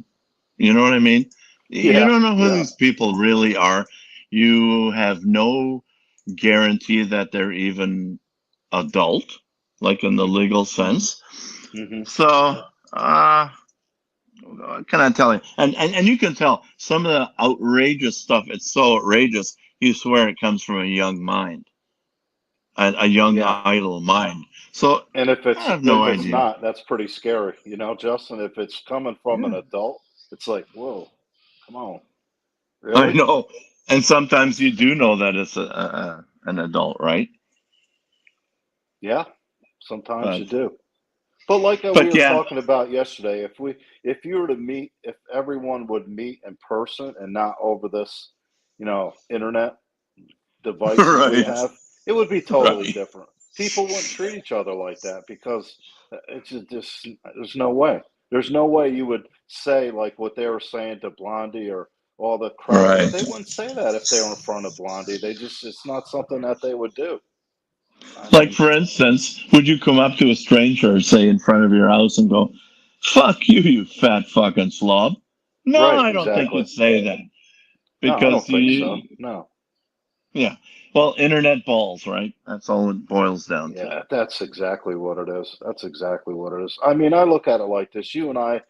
you know what I mean? You Yeah, don't know who yeah. these people really are. You have no guarantee that they're even adult, like in the legal sense. Hmm. So, what can I tell you? And you can tell some of the outrageous stuff. It's so outrageous, you swear it comes from a young mind, a young Yeah. idle mind. So And if I it's have no if it's idea. not, that's pretty scary, Justin. If it's coming from an Yeah. adult, it's like, whoa, come on, I really? know. And sometimes you do know that it's an adult, right? Yeah, sometimes But you do. But like we but were yeah, talking about yesterday, if you were to meet, if everyone would meet in person and not over this, internet devices we right, have, it would be totally right, different. People wouldn't treat each other like that because it's just there's no way. There's no way you would say like what they were saying to Blondie or all the crap. right. They wouldn't say that if they were in front of Blondie. It's not something that they would do. I Like mean, for instance, would you come up to a stranger, say in front of your house, and go, "Fuck you, you fat fucking slob"? No, right, I don't think exactly. you'd say that No, I because don't think so. you, No. yeah. Well, internet balls, right? That's all it boils down to. Yeah, that's exactly what it is. That's exactly what it is. I mean, I look at it like this. You and I,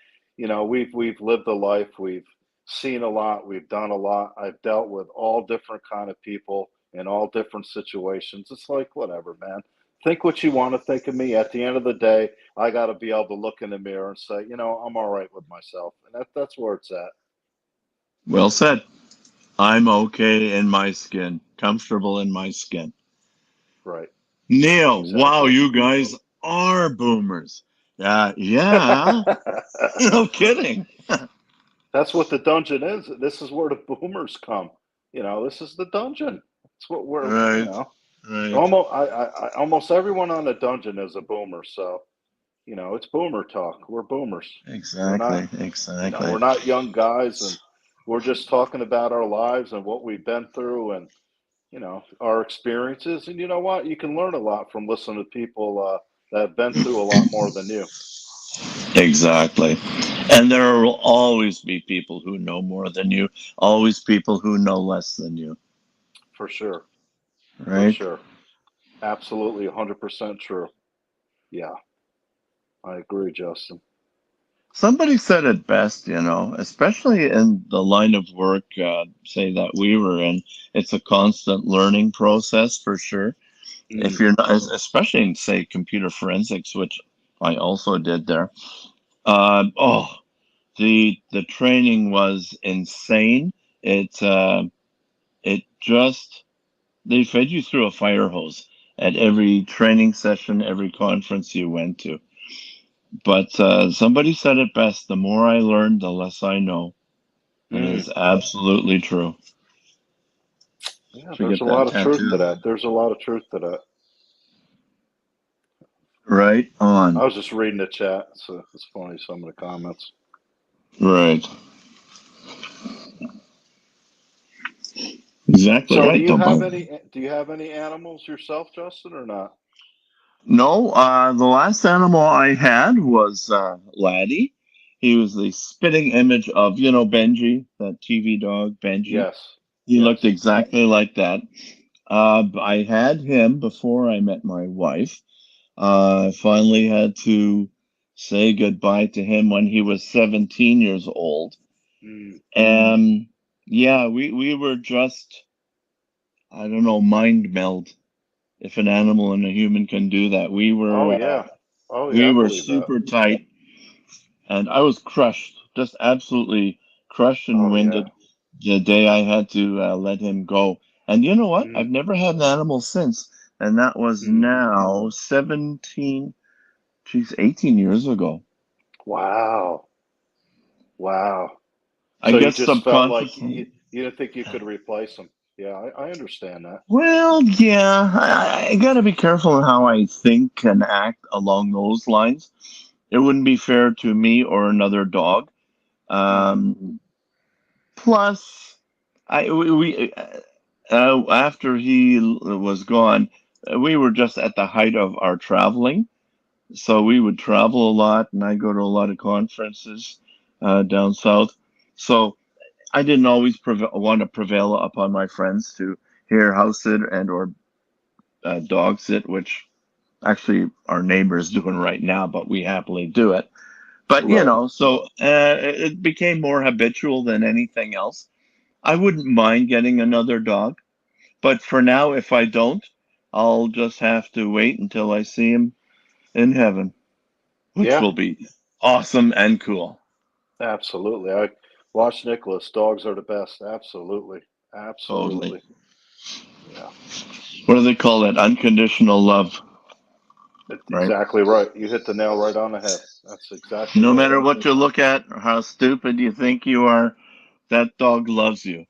we've lived a life, we've seen a lot, we've done a lot. I've dealt with all different kind of people in all different situations. It's like whatever, man. Think what you want to think of me. At the end of the day, I got to be able to look in the mirror and say, I'm all right with myself, and that's where it's at. Well said. I'm okay in my skin, comfortable in my skin. Right. Neil, wow, Exactly. you guys are boomers. Yeah, no kidding. That's what the dungeon is. This is where the boomers come. This is the dungeon. It's what Right, right. almost everyone on the dungeon is a boomer. So, it's boomer talk. We're boomers. We're not, Exactly, exactly. we're not young guys, and we're just talking about our lives and what we've been through and, our experiences. And you know what? You can learn a lot from listening to people that have been through a lot more than you, Exactly. And there will always be people who know more than you, always people who know less than you, for sure. For right? sure. Absolutely 100% true. Yeah, I agree, Justin. Somebody said it best, especially in the line of work, say that we were in, it's a constant learning process for sure. If Mm, you're not, especially in, say, computer forensics, which I also did there, oh, the training was insane. It just they fed you through a fire hose at every training session, every conference you went to. But somebody said it best: the more I learn, the less I know, and it mm. is absolutely true. Yeah, Should there's get a that lot of truth to tattooed. that. There's a lot of truth to that. Right I on. was just reading the chat, so it's funny some of the comments. Right. Exactly So, right. Don't bother. do you have any animals yourself, Justin, or not? No, the last animal I had was Laddie. He was the spitting image of, Benji, that TV dog, Benji. Yes, He looked yes. exactly like that. I had him before I met my wife. I finally had to say goodbye to him when he was 17 years old. Mm. And yeah, we were just, I don't know, mind meld. If an animal and a human can do that, Oh yeah, oh yeah. we I were believe that. super tight, and I was crushed, just absolutely crushed and Oh yeah. winded the day I had to let him go. And you know what? Mm, I've never had an animal since, and that was mm. now 17, Geez, 18 years ago. Wow. Wow. I So you guess just felt like you subconsciously. didn't think you could replace him. Yeah, I understand that. Well, yeah, I got to be careful in how I think and act along those lines. It wouldn't be fair to me or another dog. Hmm. Plus, after he was gone, we were just at the height of our traveling. So we would travel a lot, and I go to a lot of conferences down south. So I didn't always want to prevail upon my friends to hear house sit and or dog sit, which actually our neighbors doing right now, but we happily do it. But Right. so it became more habitual than anything else. I wouldn't mind getting another dog, but for now, if I don't, I'll just have to wait until I see him in heaven, which Yeah, will be awesome and cool. absolutely. I watch Nicholas. Dogs are the best. Absolutely. Totally. Absolutely. Yeah. What do they call that? Unconditional love, right? Exactly right. You hit the nail right on the head. That's exactly No right. matter what you look at or how stupid you think you are, that dog loves you.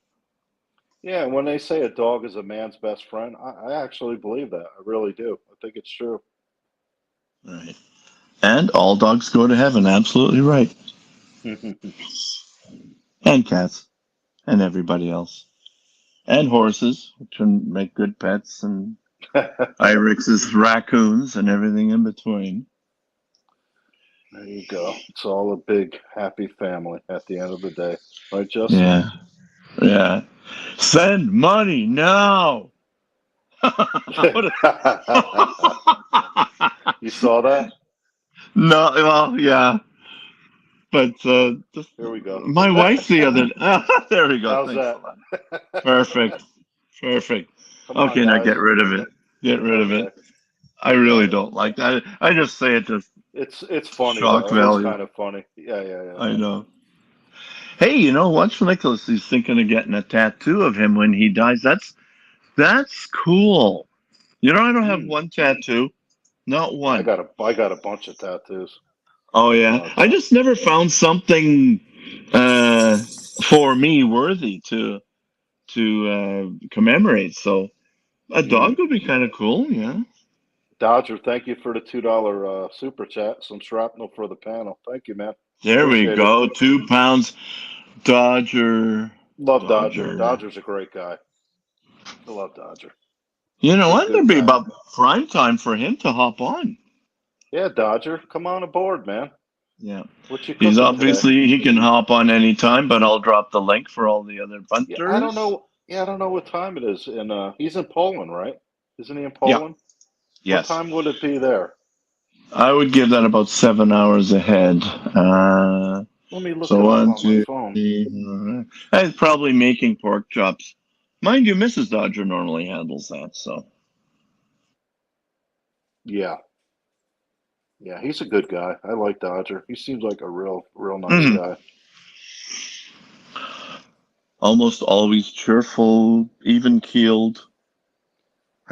Yeah, and when they say a dog is a man's best friend, I actually believe that. I really do. I think it's true. Right. And all dogs go to heaven. Absolutely right. And cats and everybody else. And horses, which can make good pets, and There Irix's raccoons and everything in between. you go. It's all a big happy family at the end of the day. Right, Justin? Yeah. Yeah. Send money now. What You saw that? no, well, yeah. But just Here we go. my wife the other there we go. How's Thanks a that? lot. Perfect. Perfect. Come on, Okay, now guys. get rid of it. Get rid of Okay, it. I I really got it. don't like that. I just say it just It's funny shock though. It is value. kind of funny. Yeah, yeah, yeah. I know. Hey, what's Nicholas? He's thinking of getting a tattoo of him when he dies. That's cool. I don't have Hmm. one tattoo. Not one. I got a bunch of tattoos. Oh A yeah. lot I of just never found something uh for me worthy to commemorate. So a hmm. dog would be kind of cool, yeah. Dodger, thank you for the $2 super chat. Some shrapnel for the panel. Thank you, man. There we Appreciate it. go. 2 pounds. Dodger. Love Dodger. Dodger. Dodger's a great guy. I love Dodger. What? Good There'd be guy. about prime time for him to hop on. Yeah, Dodger, come on aboard, man. Yeah. What you He's cooking today? obviously he can hop on anytime, but I'll drop the link for all the other Yeah, I don't bunters. know. Yeah, I don't know what time it is. And he's in Poland, right? Isn't he in Yeah. Poland? What Yes. time would it be there? I would give that about 7 hours ahead. Let me look So it up one, on my two, phone. three. He's probably making pork chops. Mind you, Mrs. Dodger normally handles that. So Yeah, yeah, he's a good guy. I like Dodger. He seems like a real nice Mhm. guy. Almost always cheerful, even keeled,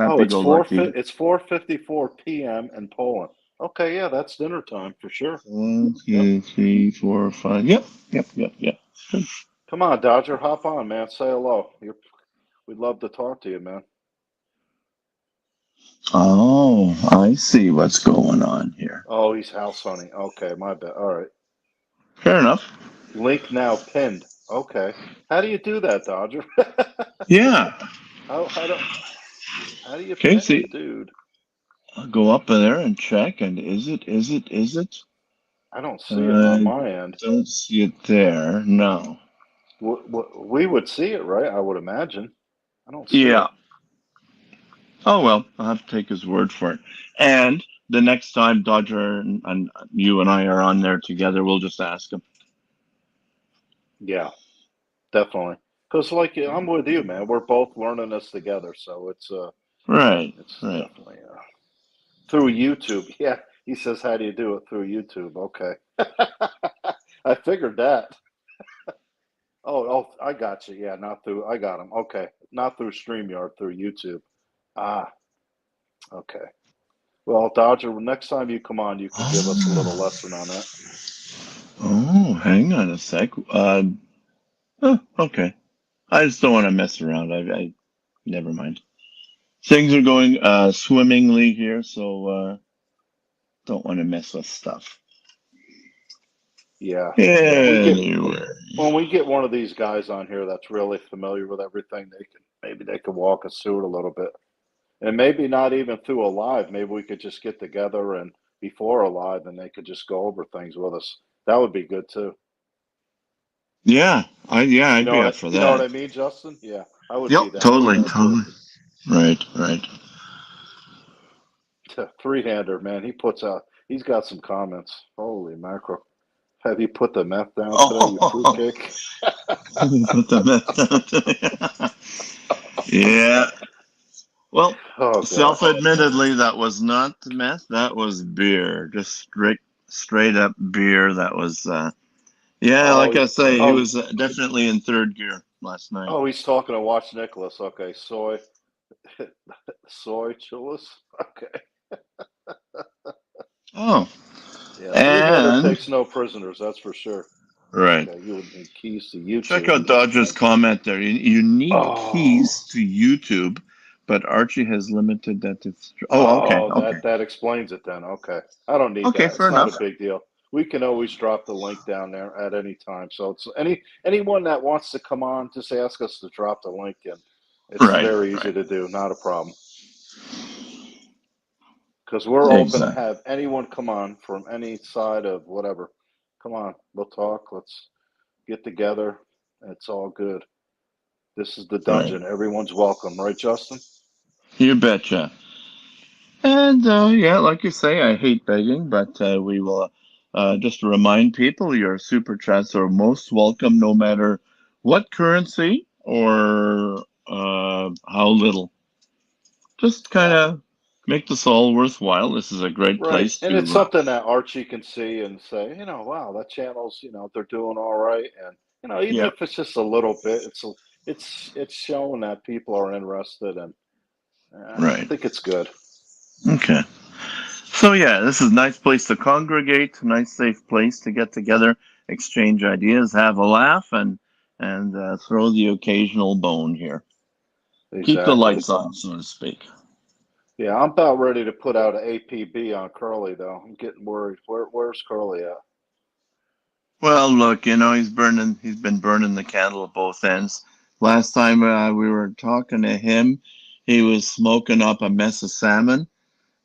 Oh, happy go lucky. it's 4:54 p.m. in Poland. Okay, yeah, that's dinner time for sure. One, Yep. two, three, four, five. Yep, yep, yep, yep. Good. Come on, Dodger, hop on, man. Say hello. We'd love to talk to you, man. Oh, I see what's going on here. Oh, he's house hunting. Okay, my bad. All right. Fair enough. Link now pinned. Okay. How do you do that, Dodger? Yeah. how do how do you Okay, pin the see, dude? I'll go up there and check. And is it? I don't see it on I my end. don't see it there. No. We would see it, right? I would imagine. I don't see Yeah. it. Oh well, I'll have to take his word for it. And the next time Dodger and you and I are on there together, we'll just ask him. Yeah, definitely. Because like I'm with you, man. We're both learning this together, so Right, it's right. definitely through YouTube. Yeah, he says, "How do you do it through YouTube?" Okay, I figured that. I got you. Yeah, not through. I got him. Okay, not through StreamYard, through YouTube. Ah, okay. Well, Dodger, next time you come on, you could give us a little lesson on that. Oh, hang on a sec. Okay. I just don't want to mess around. I never mind. Things are going swimmingly here, so don't want to mess with stuff. Yeah. Anyway. When we get one of these guys on here that's really familiar with everything, maybe they could walk us through it a little bit. And maybe not even through a live. Maybe we could just get together and before a live and they could just go over things with us. That would be good too. Yeah, I'd be up for You know what that. I mean, Justin? Yeah, I would be Yep, down for totally, that too. totally. Right. Three-hander, man. He's got some comments. Holy mackerel. Have you put the meth down today, you Oh, fruitcake? put the meth down. Yeah. Well, Oh God. self-admittedly, that was not meth. That was beer. Just straight up beer. That was, yeah, Oh, like I say, he oh, was definitely in third gear last night. oh, he's talking to Watch Nicholas. Okay, soy chillus. Okay. Oh, Yeah, three-hander and takes no prisoners, that's for sure. right. Okay, you would need keys to Check YouTube. out Dodger's comment there. You need Oh, keys to YouTube, but Archie has limited that to. Oh, okay, oh, okay, that explains it then. Okay, I don't need okay. that. Fair It's not a enough. big deal. We can always drop the link down there at any time. So it's anyone that wants to come on, just ask us to drop the link, and it's Right, very easy right. to do. Not a problem. Because we're open to Exactly. have anyone come on from any side of whatever. Come on, we'll talk. Let's get together. It's all good. This is the Right. dungeon. Everyone's welcome, right, Justin? You betcha. And yeah, like you say, I hate begging, but we will just remind people your super chats are most welcome, no matter what currency or how little. Just kind Yeah. of make this all worthwhile. This is a great Right. place And it's to. something that Archie can see and say, wow, that channel's, they're doing all right. And, even Yeah. if it's just a little bit, it's showing that people are interested and I Right. think it's good. Okay. So yeah, this is a nice place to congregate, nice safe place to get together, exchange ideas, have a laugh, and throw the occasional bone here. Keep the Exactly. lights on, so to speak. Yeah, I'm about ready to put out an APB on Curly though. I'm getting worried. Where's Curly at? Well, look, he's been burning the candle at both ends. Last time we were talking to him, he was smoking up a mess of salmon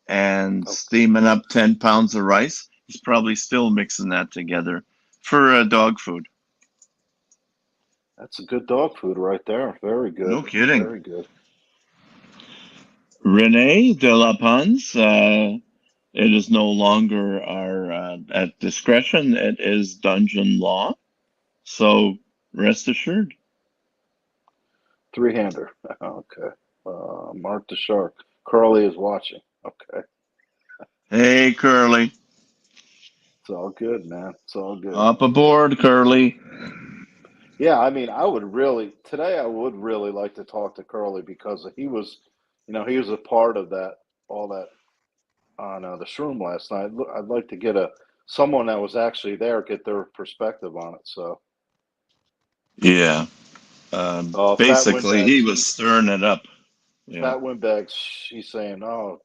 and Oh, steaming up 10 pounds of rice. He's probably still mixing that together for dog food. that's a good dog food right there. Very good. No kidding. Very good. Rene de la Paz, it is no longer our at discretion. It is dungeon law. So rest assured. Three-hander. Okay. Mark the Shark. Curly is watching. Okay. Hey, Curly. It's all good, man. It's all good. Up aboard, Curly. Yeah, I mean, I would really like to talk to Curly because he was a part of all that on the shroom last night. I'd like to get someone that was actually there, get their perspective on it. So, Yeah. Fat Basically, he Windbags, was stirring it up. Yeah. Fat Windbags, she's saying, "Oh,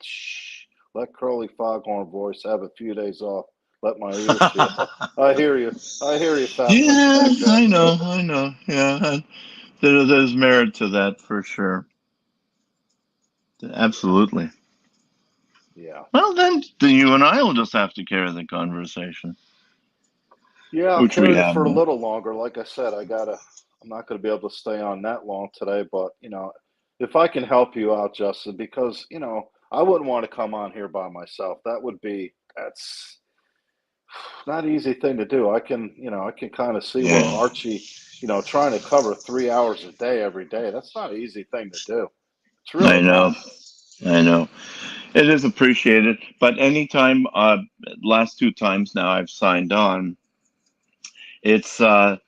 let Curly Foghorn voice have a few days off. Let my ears heal." I hear you. I hear you, Fat Yeah, Windbag. I know. Yeah, there's merit to that for sure. Absolutely. Yeah. Well, then you and I will just have to carry the conversation, Yeah, I'll which we carry it have for a been. little longer. Like I said, I'm not going to be able to stay on that long today, but if I can help you out, Justin, because, I wouldn't want to come on here by myself. That's not an easy thing to do. I can kind of see where Yeah, Archie, trying to cover 3 hours a day every day. That's not an easy thing to do. It's I really not. know. I know. It is appreciated, but anytime, last two times now I've signed on, it's I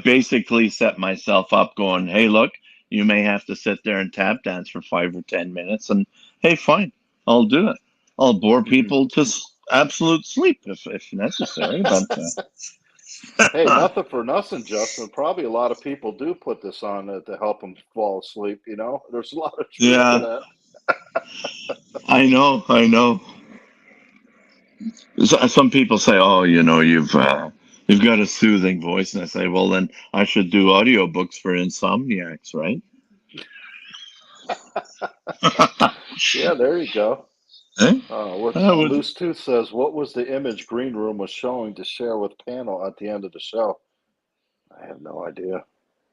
basically set myself up going, hey, look, you may have to sit there and tap dance for 5 or 10 minutes, and hey, fine, I'll do it. I'll bore people to absolute sleep if necessary. But Hey, nothing for nothing, Justin. Probably a lot of people do put this on to help them fall asleep. There's a lot of truth to yeah, that. I know. Some people say, "Oh, you've got a soothing voice," and I say, "Well, then I should do audiobooks for insomniacs, right?" Yeah, there you go. Eh? What's I would. Loose Tooth says, what was the image Green Room was showing to share with panel at the end of the show? I have no idea.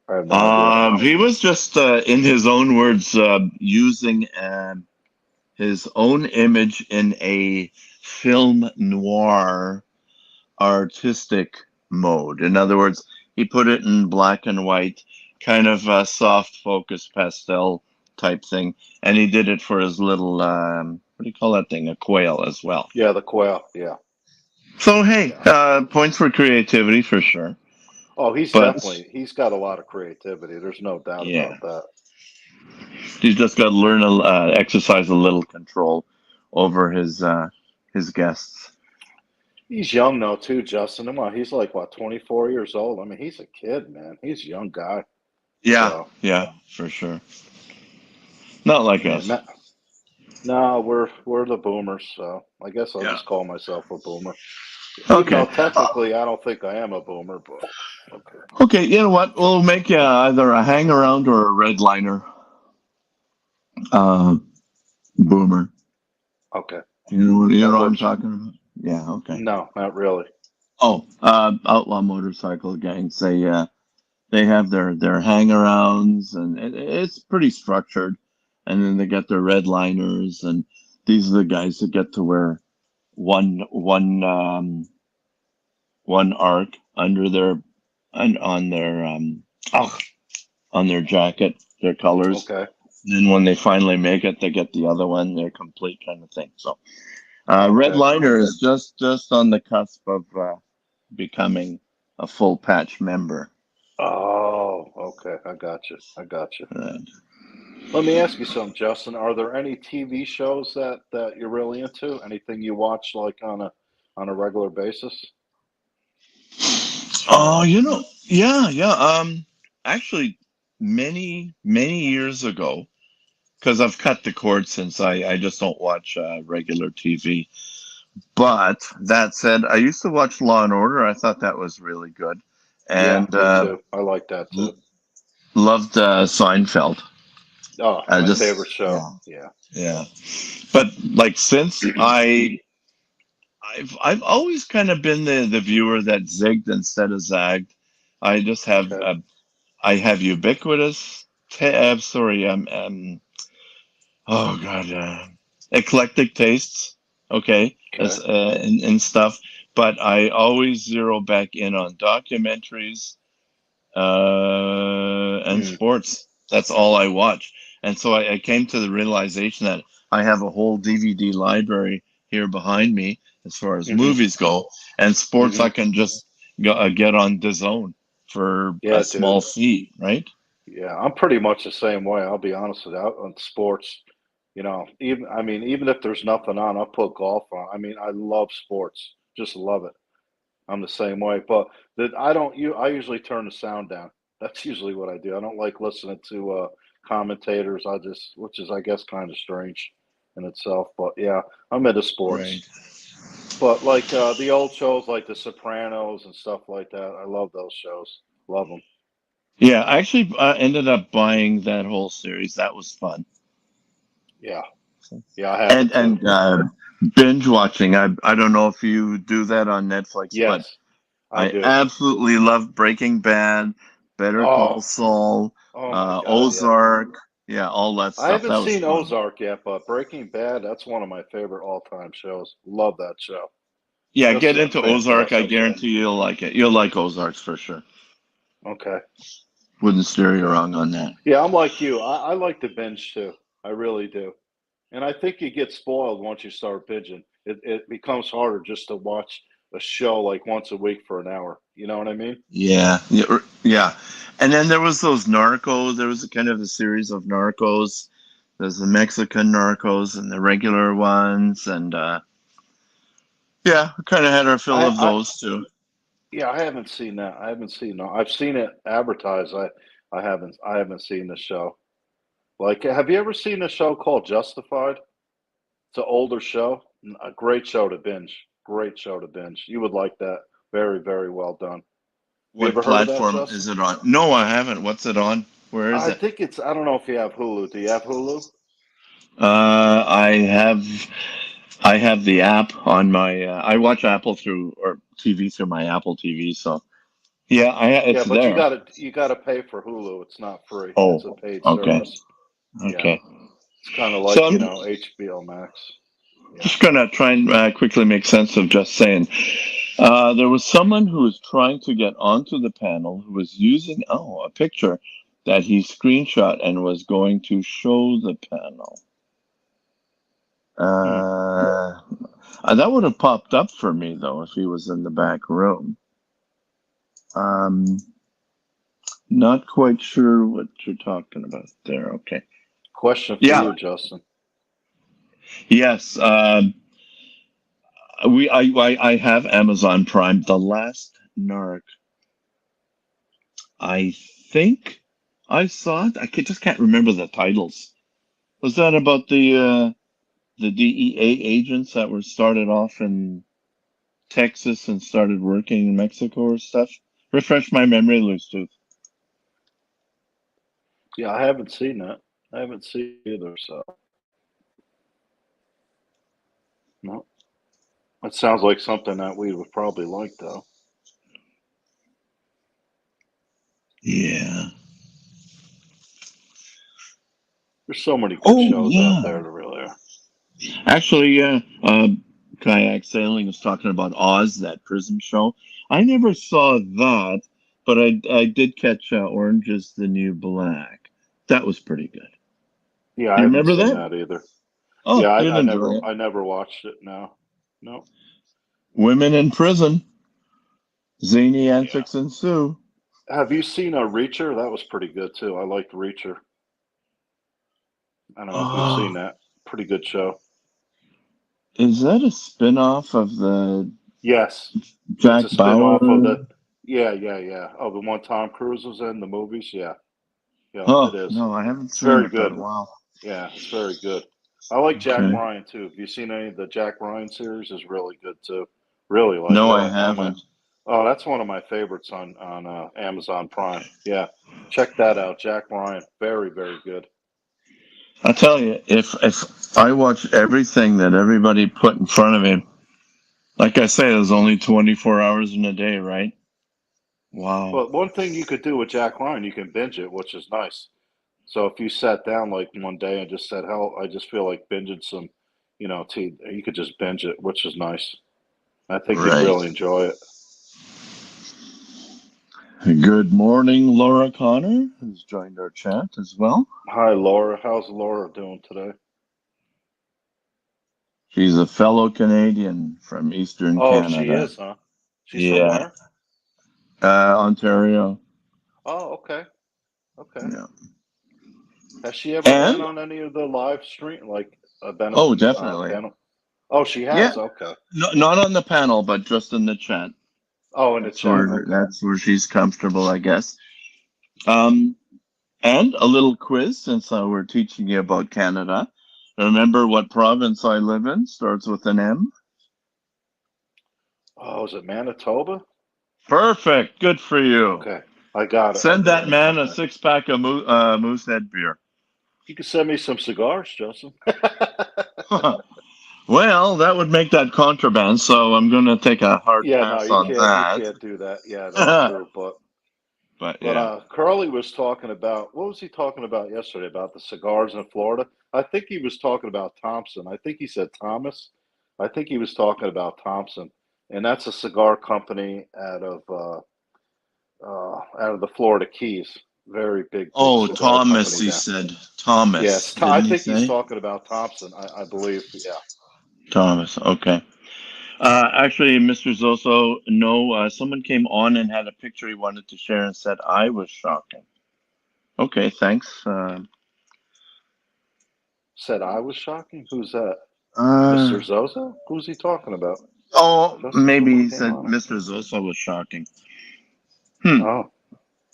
I have no idea. He was just, in his own words, using his own image in a film noir artistic mode. In other words, he put it in black and white, kind of a soft focus pastel type thing, and he did it for his little what do you call that thing? A quail as well. Yeah, the quail. Yeah. So hey, points for creativity for sure. Oh, But he's got a lot of creativity. There's no doubt yeah, about that. he's just got to learn exercise a little control over his guests. He's young though too, Justin. Come on, he's like what, 24 years old. I mean, he's a kid, man. He's a young guy. Yeah, So yeah, for sure. Not like yeah, us. no, we're the boomers. So I guess I'll Yeah. just call myself a boomer, even though Okay. technically I don't think I am a boomer. But okay. Okay, you know what? We'll make you either a hang around or a redliner uh, boomer. Okay. You That know what I'm works. talking about? Yeah, okay. No, not really. Oh, outlaw motorcycle gangs. They have their hang-arounds, and it's pretty structured. And then they get their redliners, and these are the guys that get to wear one arc under their and on their jacket, their colors. Okay. Then when they finally make it, they get the other one. They're complete kind of thing. So Red Okay. Liner is just on the cusp of becoming a full patch member. Oh, okay. I got you. I got you. Right. Let me ask you something, Justin. Are there any TV shows that you're really into? Anything you watch like on a regular basis? Oh, yeah. Actually, many years ago, because I've cut the cord since I just don't watch regular TV. But that said, I used to watch Law and Order. I thought that was really good, Yeah, and me too. I like that too. loved Seinfeld. Oh, I my just favorite show. Yeah. yeah. But like since I've always kind of been the viewer that zigged instead of zagged. I just have Okay. I have ubiquitous. Sorry, oh god, eclectic tastes. Okay, as Okay. and stuff. But I always zero back in on documentaries and Mm, sports. That's all I watch. And so I came to the realization that I have a whole DVD library here behind me as far as mm-hmm. movies go, and sports Mm-hmm. I can just get on DAZN for a Yeah, dude. small fee, right? Yeah, I'm pretty much the same way. I'll be honest with you. Out on sports, even if there's nothing on, I'll put golf on. I mean, I love sports. Just love it. I'm the same way. But I usually turn the sound down. That's usually what I do. I don't like listening to commentators. Which is I guess kind of strange in itself. But yeah, I'm into Right. sports. But like the old shows like The Sopranos and stuff like that, I love those shows. Love them. Yeah, I actually ended up buying that whole series. That was fun. Yeah, yeah, I have it too. And binge watching. I don't know if you do that on Netflix, but Yes, I I do. absolutely love Breaking Bad, Better Call Oh, Saul, oh my God, yeah. Ozark. Yeah, all that I stuff. haven't That was seen fun. Ozark yet, but Breaking Bad, that's one of my favorite all-time shows. Love that show. Yeah, Just get into Ozark. I fantastic. guarantee you'll like it. You'll like Ozarks for sure. Okay, Wouldn't steer you okay. wrong on that. Yeah, I'm like you. I like to binge too. I really do. And I think you get spoiled once you start binging. It becomes harder just to watch a show like once a week for an hour. You know what I mean? Yeah, yeah. And then there was those Narcos. There was a kind of a series of Narcos There's the Mexican narcos and the regular ones, and yeah, we kind of had our fill of I those too. Yeah, I haven't seen that. I haven't seen no. I've seen it advertised. I haven't seen the show. Like, have you ever seen a show called Justified? It's an older show. A great show to binge. Great show to binge. You would like that. Very, very well done. Have you What ever heard of that, platform Justin? is it on? No, I haven't. What's it on? Where is I it? think it's. I don't know if you have Hulu. Do you have Hulu? I have the app on my. I watch Apple through or TV through my Apple TV. So yeah, Yeah, it's but you there. gotta pay for Hulu. It's not free. It's a Oh, paid okay, service. Yeah, okay. it's kind of So like I'm HBO Max. Yeah. just gonna try and quickly make sense of just saying. There was someone who was trying to get onto the panel who was using a picture that he screenshot and was going to show the panel. Hmm. That would have popped up for me though if he was in the back room. Um, Not quite sure what you're talking about there. Okay. Question for Yeah. you, Justin. Yes. I have Amazon Prime. The Last Narc. I think I saw it. Just can't remember the titles. Was that about the DEA agents that were started off in Texas and started working in Mexico or stuff? Refresh my memory, loose tooth. Yeah, I haven't seen that. I haven't seen it either. So no, it sounds like something that we would probably like, though. Yeah. There's so many good Oh shows out yeah. there to really are. Actually, kayak sailing was talking about Oz, that Prism show. I never saw that, but I did catch Orange is the New Black. That was pretty good. Yeah, I You haven't remember seen that? that either. Oh, Yeah, you'd I enjoy never it. I never watched it. No, no. Women in Prison, Zany Yeah. Antics Ensue. Have you seen a Reacher? That was pretty good too. I liked Reacher. I don't know if you've seen Oh, that. Pretty good show. is that a spin-off of the Yes, it's Jack a spin-off of Bauer? the. Yeah, yeah, yeah. Oh, the one Tom Cruise was in the movies. Yeah, yeah, it Oh, is. no, I haven't It's seen very it, but good. wow. Yeah, it's very good. I like Jack Okay. Ryan too. Have you seen any of the Jack Ryan series? Is really good too. Really like No, I one of my. haven't. Oh, that's one of my favorites on Amazon Prime. Yeah, check that out. Jack Ryan, very very good. I'll tell you, if I watch everything that everybody put in front of me, like I say, there's only 24 hours in a day, right? Wow. But one thing you could do with Jack Ryan, you can binge it, which is nice. So if you sat down like one day and just said, "Hell, I just feel like binging some," tea, you could just binge it, which is nice. I think you'd Right. really enjoy it. Good morning, Laura Connor, who's joined our chat as well. Hi, Laura. How's Laura doing today? She's a fellow Canadian from Eastern Oh, she Canada. is, huh? She's from Yeah. where? Ontario. Oh, okay. Okay. Yeah. Has she ever been And, on any of the live stream, like oh, definitely. panel? Oh, she Yeah. has. Okay. No, not on the panel, but just in the chat. Oh, in the chat. Okay. That's where she's comfortable, I guess. Um, And a little quiz since we're teaching you about Canada. Remember what province I live in? Starts with an M. Oh, is it Manitoba? Perfect. Good for you. Okay. I got it. I Send got that it. man a Okay. 6 pack of Moosehead beer. You can send me some cigars, Justin. Well, that would make that contraband, so I'm going to take a hard Yeah, no, pass on you that. can't do that. Yeah, that's true. But But yeah. Curly was talking about, what was he talking about yesterday about the cigars in Florida? I think he was talking about Thompson. I think he said Thomas. I think he was talking about Thompson, and that's a cigar company out of the Florida Keys. Very big, big Oh, cigar Thomas, company he down. said. Yes, Thomas, I didn't he think he's say? talking about Thompson. I believe. Yeah. Thomas, okay. Actually, Mr. Zoso, no, someone came on and had a picture he wanted to share and said I was shocking. Okay, thanks. Said I was shocking? Who's that? Uh, Mr. Zozo? Who's he talking about? oh, Justin, maybe someone he came said on. Mr. Zosa was shocking. Hmm. Oh,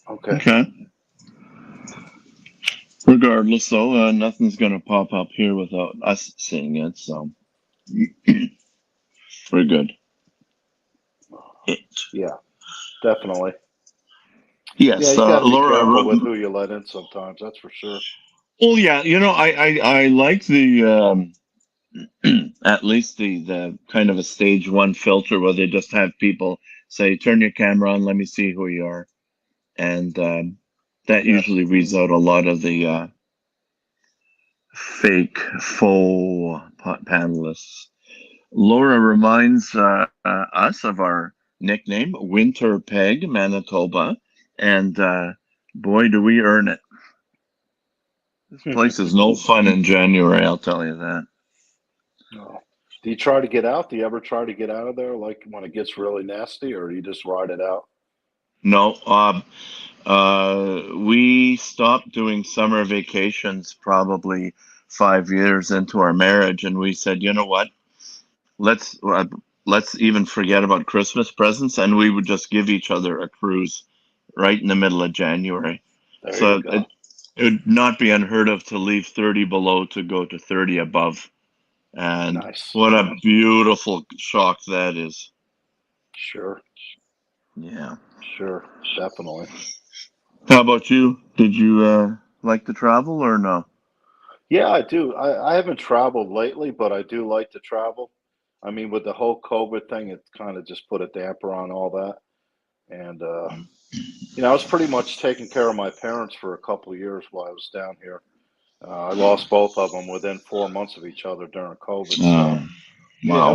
okay. Okay. Regardless, though, nothing's going to pop up here without us seeing it, so we're good. It. Yeah, definitely. Yeah, Yes, you got to be Laura. careful with who you let in sometimes. That's for sure. Oh, yeah. I like the at least the kind of a stage one filter where they just have people say, "Turn your camera on, let me see who you are," and that Yes. usually weeds out a lot of the fake faux panelists. Laura reminds us of our nickname, Winter Peg, Manitoba, and boy, do we earn it. This place is no fun in January, I'll tell you that. No. Do you try to get out? Do you ever try to get out of there, like when it gets really nasty, or do you just ride it out? No, we stopped doing summer vacations probably 5 years into our marriage, and we said, you know what? Let's uh, let's even forget about Christmas presents, and we would just give each other a cruise right in the middle of January. There you So go. it would not be unheard of to leave 30 below to go to 30 above. And Nice. what a beautiful shock that is. Sure. Yeah. Sure. Definitely. How about you? Did you like to travel or no? Yeah, I do. I haven't traveled lately, but I do like to travel. I mean, with the whole COVID thing, it kind of just put a damper on all that. And I was pretty much taking care of my parents for a couple of years while I was down here. I lost both of them within 4 months of each other during COVID. So Oh, yeah, wow.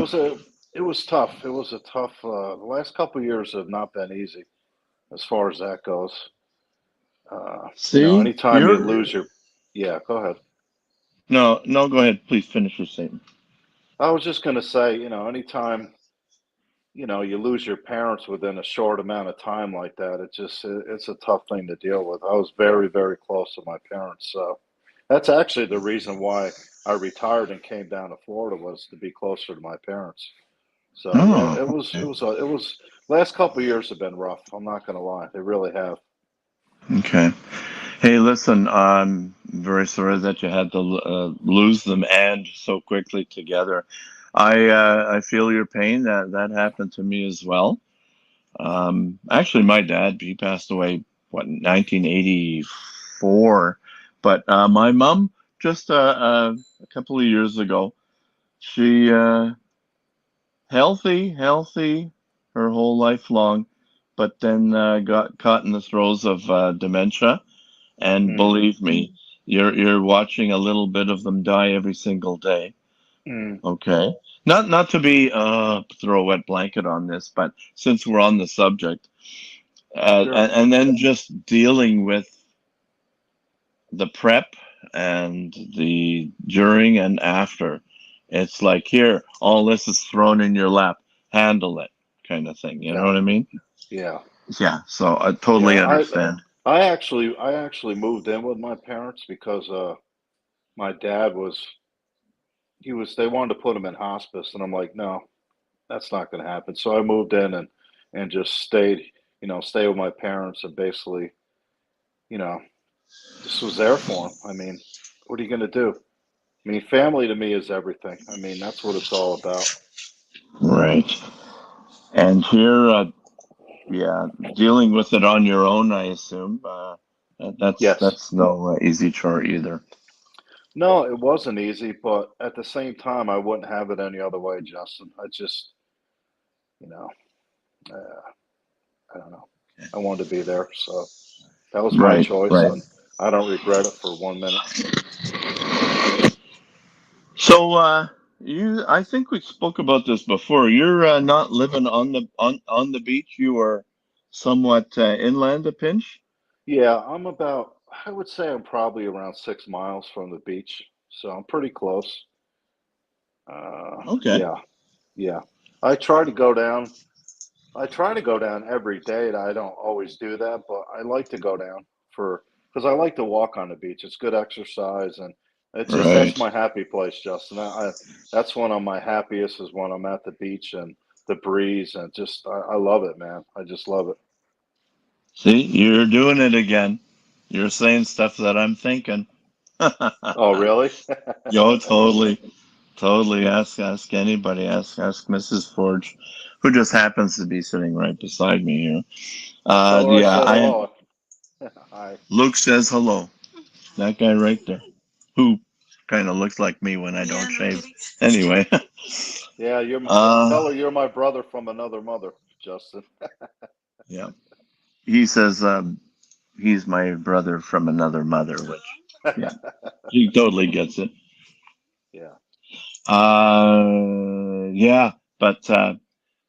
it was tough. It was a tough. The last couple of years have not been easy as far as that goes. See, Anytime you you're lose your, yeah, go ahead. no, no. Go ahead, please finish your statement. I was just gonna say, anytime you lose your parents within a short amount of time like that, it's a tough thing to deal with. I was very, very close to my parents, so that's actually the reason why I retired and came down to Florida was to be closer to my parents. So yeah, Oh, it was last couple of years have been rough. I'm not gonna lie, they really have. okay. Hey, listen, I'm very sorry that you had to lose them and so quickly together. I feel your pain. That happened to me as well. Actually, my dad, he passed away, what, 1984. But my mom, just a couple of years ago, she healthy her whole life long, but then got caught in the throes of dementia. And Mm, believe me, you're watching a little bit of them die every single day. mm, Okay, not to be throw a wet blanket on this, but since we're on the subject, sure. and then just dealing with the prep and the during and after, it's like here, all this is thrown in your lap, handle it, kind of thing. You know Yeah, what I mean? yeah, Yeah. So I yeah. totally I understand. I actually moved in with my parents because my dad they wanted to put him in hospice, and I'm like, no, that's not going to happen. So I moved in and just stay with my parents, and basically, you know, just was there for him. I mean, what are you going to do? I mean, family to me is everything. I mean, that's what it's all about. Right. And here, yeah, dealing with it on your own, I assume. Yes. That's no easy chore either. No, it wasn't easy, but at the same time, I wouldn't have it any other way, Justin. You know, uh, I don't know. I wanted to be there, so that was my Right, choice, right. and I don't regret it for 1 minute. So, I think we spoke about this before. You're not living on on the beach. You are somewhat inland a pinch. Yeah, I would say I'm probably around 6 miles from the beach, so I'm pretty close. Okay. Yeah, yeah. I try to go down. I try to go down every day. I don't always do that, but I like to go down for because I like to walk on the beach. It's good exercise, and It's just that's Right. my happy place, Justin. That's when I'm my happiest is when I'm at the beach and the breeze and just I love it, man. I just love it. See, you're doing it again. You're saying stuff that I'm thinking. Oh, really? Yo, totally, totally. Ask anybody. Ask Mrs. Forge, who just happens to be sitting right beside me here. Tell her I Yeah, said I am. hello. Hi. Luke says hello. That guy right there, who kind of looks like me when I don't shave. Anyway, Yeah, uh, tell her you're my brother from another mother, Justin. yeah. He says he's my brother from another mother, which yeah, he totally gets it. Yeah. Yeah, but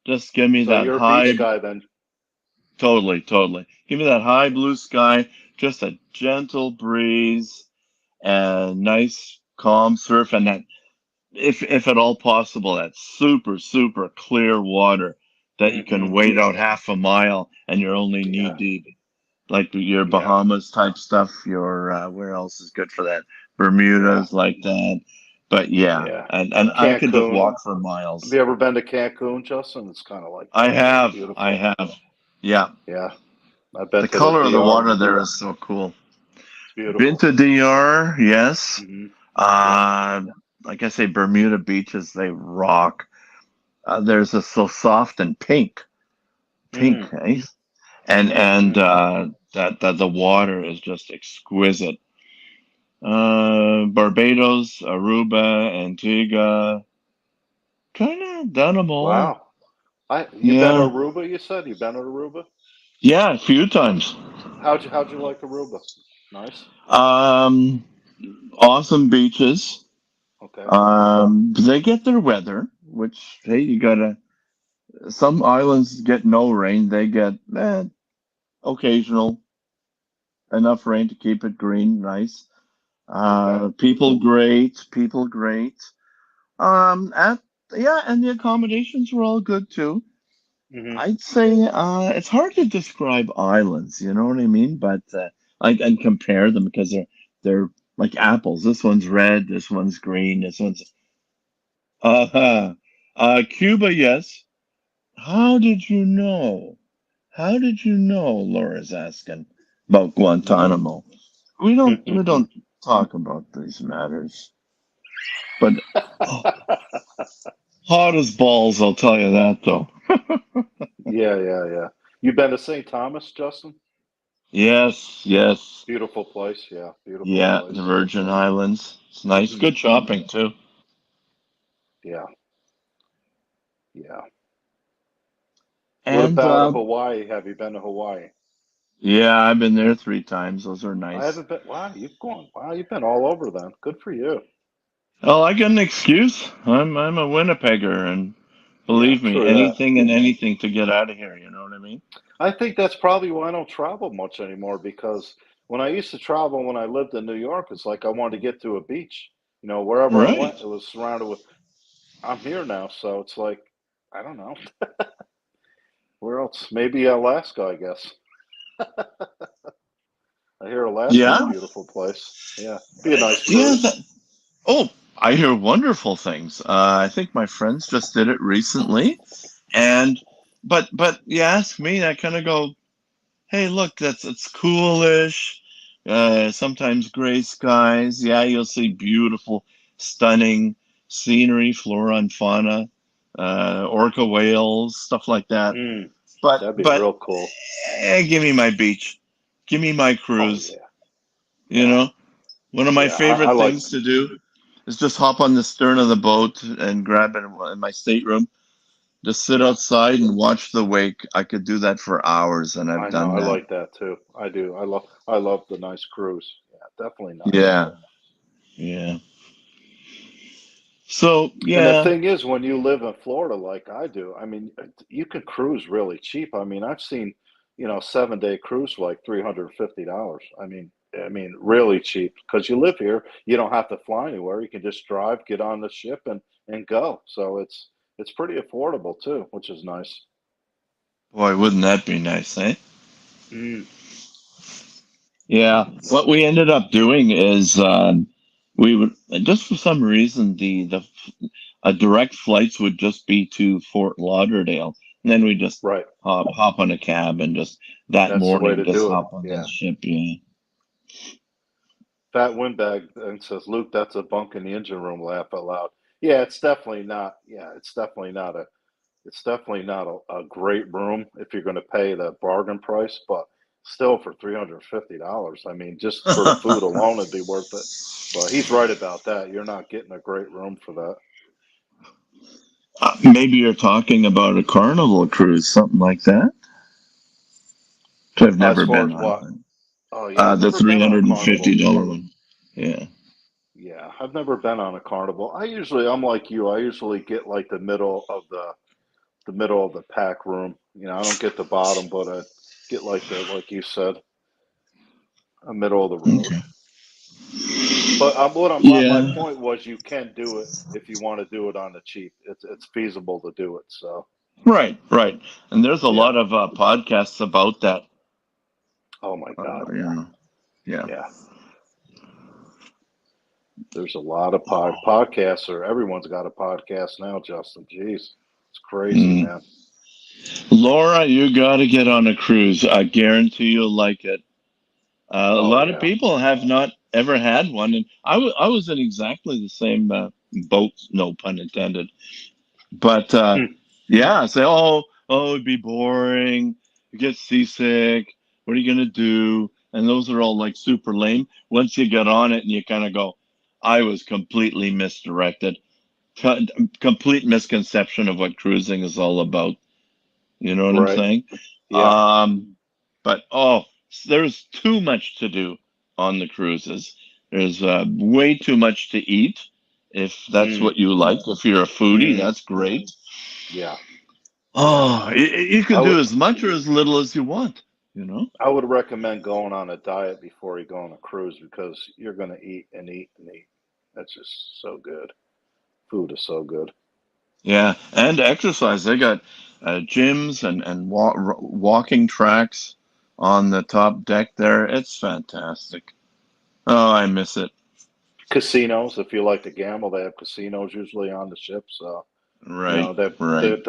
just give me So that you're a high. beach guy then. Totally, totally. Give me that high blue sky, just a gentle breeze, and nice calm surf, and that, if at all possible, that super clear water that you can Hmm. wade out half a mile and you're only knee Yeah. deep. Like your Yeah. Bahamas type stuff, your where else is good for that? Yeah. Bermuda's like that. But yeah, Yeah. and I could just Cancun. walk for Have miles. you ever been to Cancun, Justin? It's kind of like I that. It's have, I beautiful. have. Yeah. Yeah. I've been The to the color of the DR. water there is so cool. It's Been beautiful. to DR, yes. Hmm. Yeah. Uh, like I say, Bermuda beaches, they rock. There's a so soft and pink, Mm. eh? And Hmm. that the water is just exquisite. Barbados, Aruba, Antigua, kind of done them all. Wow. You been to Yeah, Aruba? You said you been to Aruba? yeah, a few times. How'd you like Aruba? Nice. Um, awesome beaches. Okay. They get their weather, which hey, you gotta. Some islands get no rain. They get occasional enough rain to keep it green, nice. Okay. People great. At yeah, and the accommodations were all good too. Hmm. I'd say it's hard to describe islands, you know what I mean? But and compare them because they're like apples. This one's red, this one's green, this one's uh Cuba, yes. How did you know? How did you know? Laura's asking about Guantanamo. We don't talk about these matters. But oh, hot as balls, I'll tell you that though. Yeah, yeah, yeah. You been to St. Thomas, Justin? Yes, yes. Beautiful place. Yeah, beautiful Yeah, the place. Virgin Islands. It's nice. Hmm. Good shopping too. Yeah, yeah. What And about Hawaii? Have you been to Hawaii? yeah, I've been there 3 times. Those are I nice. haven't been. Wow, you've gone. Wow, you've been all over then. Good for you. Oh, I got an excuse. I'm a Winnipegger, and Yeah, believe me, true that. anything and anything to get out of here. You know what I mean? I think that's probably why I don't travel much anymore because when I used to travel when I lived in New York, it's like I wanted to get to a beach. Wherever I Right. went, it was surrounded with. I'm here now, so it's like I don't know where else. Maybe Alaska, I guess. I hear Alaska's a Yeah. beautiful place. Yeah, be a nice Yeah. cruise. Oh, I hear wonderful things. I think my friends just did it recently, and but you ask me, I kind of go, hey, look, it's coolish. Sometimes gray skies. Yeah, you'll see beautiful, stunning scenery, flora and fauna, orca whales, stuff like that. Mm, But that'd be but real cool. give me my beach, give me my Oh cruise. yeah, You yeah, know, one of my yeah. I favorite like. things to do is just hop on the stern of the boat and grab it in my stateroom. Just sit Yeah, outside and watch the wake. I could do that for hours, and I've I know. done I that. like that too. I do. I love the nice cruise. Yeah, definitely nice. Yeah, yeah. So And the yeah, thing is, when you live in Florida like I do, I mean, you can cruise really cheap. I mean, I've seen, 7-day cruise for like $350. I mean, really cheap because you live here. You don't have to fly anywhere. You can just drive, get on the ship, and go. So it's pretty affordable too, which is nice. boy, wouldn't that be nice, eh? Mm, Yeah. What we ended up doing is We would just for some reason the direct flights would just be to Fort Lauderdale, and then we just Right. hop on a cab and just that That's the way morning to just do it. hop on Yeah. that ship. Yeah. Fat Windbag and says, Luke, that's a bunk in the engine room. Laugh out loud. Yeah, it's definitely not. Yeah, it's definitely not a. It's definitely not a great room if you're going to pay the bargain price, but still for $350, I mean, just for the food alone, it'd be worth it. But he's right about that. You're not getting a great room for that. Maybe you're talking about a Carnival cruise, something like that. Which I've As never far been as what? on. Oh yeah, I've The never three been on a hundred and carnival. fifty dollar one. Yeah. Yeah, I've never been on a carnival. I'm like you. I usually get like the middle of the pack room. You know, I don't get the bottom, but I get like you said, a middle of the road. Okay. But my Yeah. point was you can do it if you want to do it on the cheap. It's feasible to do it. So Right. Right. And there's a yeah. lot of podcasts about that. Oh my God. You know. Yeah. Yeah. There's a lot of podcasts, or everyone's got a podcast now, Justin. Jeez, it's crazy, Mm. man. Laura, you got to get on a cruise. I guarantee you'll like it. A Oh lot of yeah. people have not ever had one, and I was in exactly the same boat, no pun intended. But Hmm. yeah, say, it'd be boring. You get seasick. What are you gonna do? And those are all like super lame. Once you get on it, and you kind of go, I was completely misdirected. Complete misconception of what cruising is all about. You know what I'm Right. saying? Yeah. But there's too much to do on the cruises. There's way too much to eat. If that's Mm. what you like, if you're a foodie, Mm. that's great. Yeah. Yeah. Oh, you I can would do as much or as little as you want. You know? I would recommend going on a diet before you go on a cruise because you're gonna eat and eat and eat. That's just so good. Food is so good. Yeah, and exercise. They got gyms and walking tracks on the top deck there. It's fantastic. Oh, I miss it. Casinos, if you like to gamble, they have casinos usually on the ship. So you Right, know right.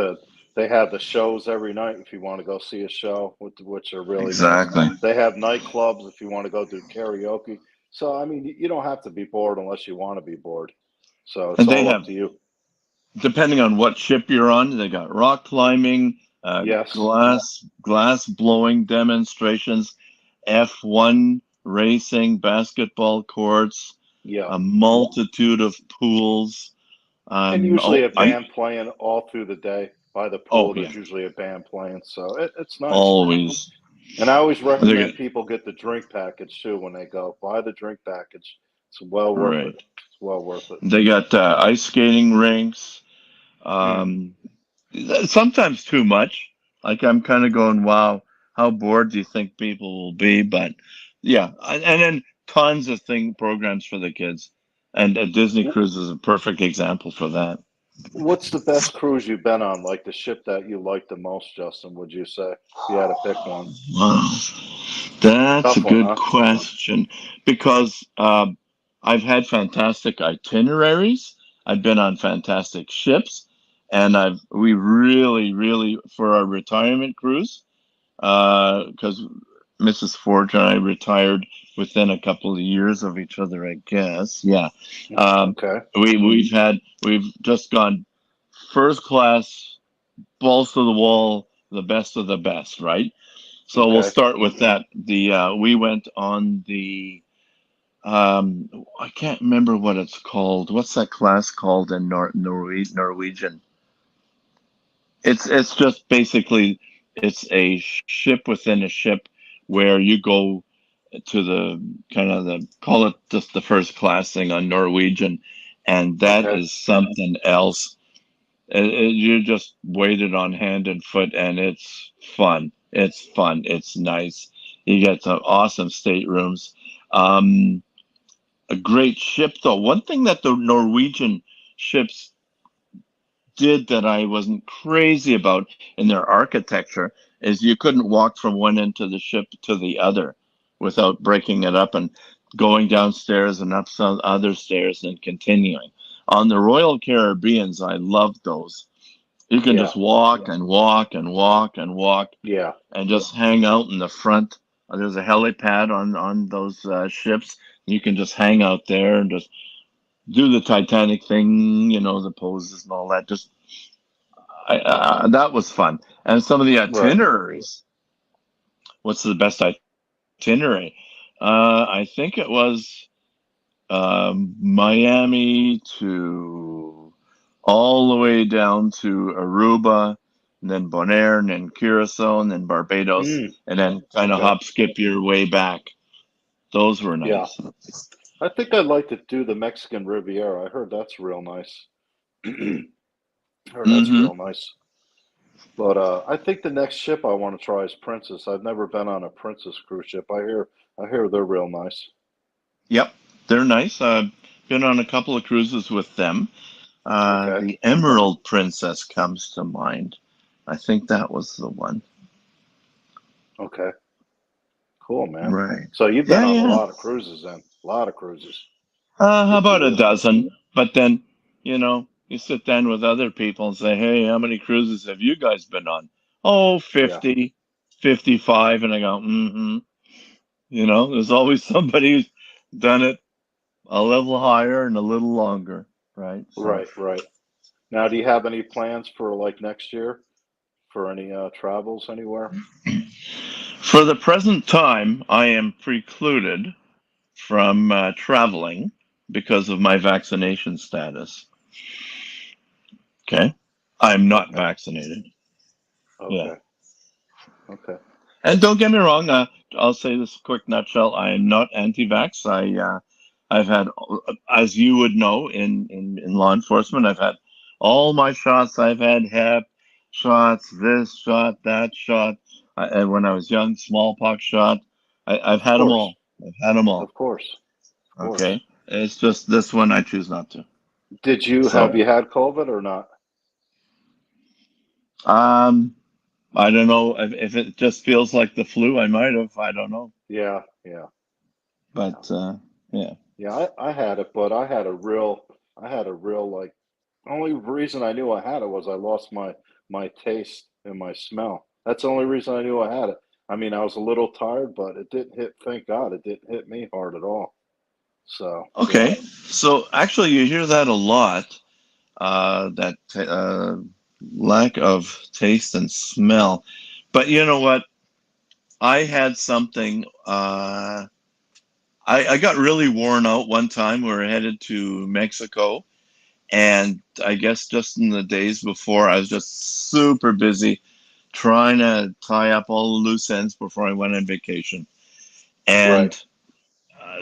they have the shows every night if you want to go see a show, which are really nice. Exactly. They have nightclubs if you want to go do karaoke. So I mean, you don't have to be bored unless you want to be bored. So it's And they all up have, to you. depending on what ship you're on, they got rock climbing, Yes. glass blowing demonstrations, F1 racing, basketball courts, Yeah. a multitude of pools. And usually a I band playing all through the day. By the oh pool, yeah, there's usually a band playing. So it's nice, man. always. And I always They got recommend people get the drink package too when they go. Buy the drink package. It's well worth it. right. It's well worth it. They got ice skating rinks. Mm. Um, Sometimes too much. Like I'm kind of going, wow, how bored do you think people will be? But yeah, and then tons of programs for the kids, and Disney Cruise is a perfect example for that. What's the best cruise you've been on? Like the ship that you like the most, Justin? Would you say if you had to pick one? Wow, that's a Tough one, good huh? question because I've had fantastic itineraries. I've been on fantastic ships, and we really for our retirement cruise. Because Mrs. Forge and I retired within a couple of years of each other, I guess. Yeah. Um, Okay. we've just gone first class, balls to the wall, the best of the best, right? So we'll Okay. start with that. We went on the I can't remember what it's called. What's that class called in Norwegian? It's just basically it's a ship within a ship where you go to the kind of the call it just the first class thing on Norwegian, and that Okay. is something else. You just waited on hand and foot, and it's fun. It's fun. It's nice. You get some awesome staterooms. A great ship, though. One thing that the Norwegian ships did that I wasn't crazy about in their architecture is you couldn't walk from one end of the ship to the other without breaking it up. And going downstairs and up some other stairs and continuing. On the Royal Caribbeans, I loved those. You can Yeah. just walk and walk and walk and walk Yeah. and just hang out in the front. There's a helipad on those ships. You can just hang out there and just do the Titanic thing, the poses and all that. Just that was fun. And some of the Right. itineraries. What's the best itinerary? I think it was Miami to all the way down to Aruba, and then Bonaire, and then Curacao, and then Barbados, Mm, and then kind of okay. hop skip your way back. Those were Yeah. nice. I think I'd like to do the Mexican Riviera. I heard that's real nice. Heard that's Mm-hmm. real nice. But I think the next ship I want to try is Princess. I've never been on a Princess cruise ship. I hear they're real nice. Yep, they're nice. I've been on a couple of cruises with them. Okay. The Emerald Princess comes to mind. I think that was the one. Okay. Cool, man. Right. So you've been Yeah, on a yeah. lot of cruises then. A lot of cruises. Good for About a you. dozen. But then, you sit down with other people and say, hey, how many cruises have you guys been on? Oh, Yeah. 50, 55. And I go, mm-hmm. There's always somebody who's done it a little higher and a little longer, right? So Right, right. Now, do you have any plans for like next year for any travels anywhere? for the present time, I am precluded from traveling because of my vaccination status. Okay. I'm not Okay. vaccinated. Yeah. Okay. Okay. And don't get me wrong. I'll say this quick nutshell. I am not anti-vax. I've had, as you would know, in law enforcement, I've had all my shots. I've had Hep shots, this shot, that shot. And when I was young, smallpox shot. I've Of had them course. all. I've had them all. Of course. Of course. Okay. It's just this one I choose not to. Did you have So, you had COVID or not? um, I don't know if it just feels like the flu. I might have. I don't know. Yeah. Yeah. Yeah. But yeah. Yeah. I had it, but I had a real like. Only reason I knew I had it was I lost my taste and my smell. That's the only reason I knew I had it. I mean, I was a little tired, but it didn't hit. Thank God, it didn't hit me hard at all. So yeah. Okay. So actually, you hear that a lot. That lack of taste and smell. But you know what? I had something. I got really worn out one time. We were headed to Mexico, and I guess just in the days before, I was just super busy trying to tie up all the loose ends before I went on vacation. Right. And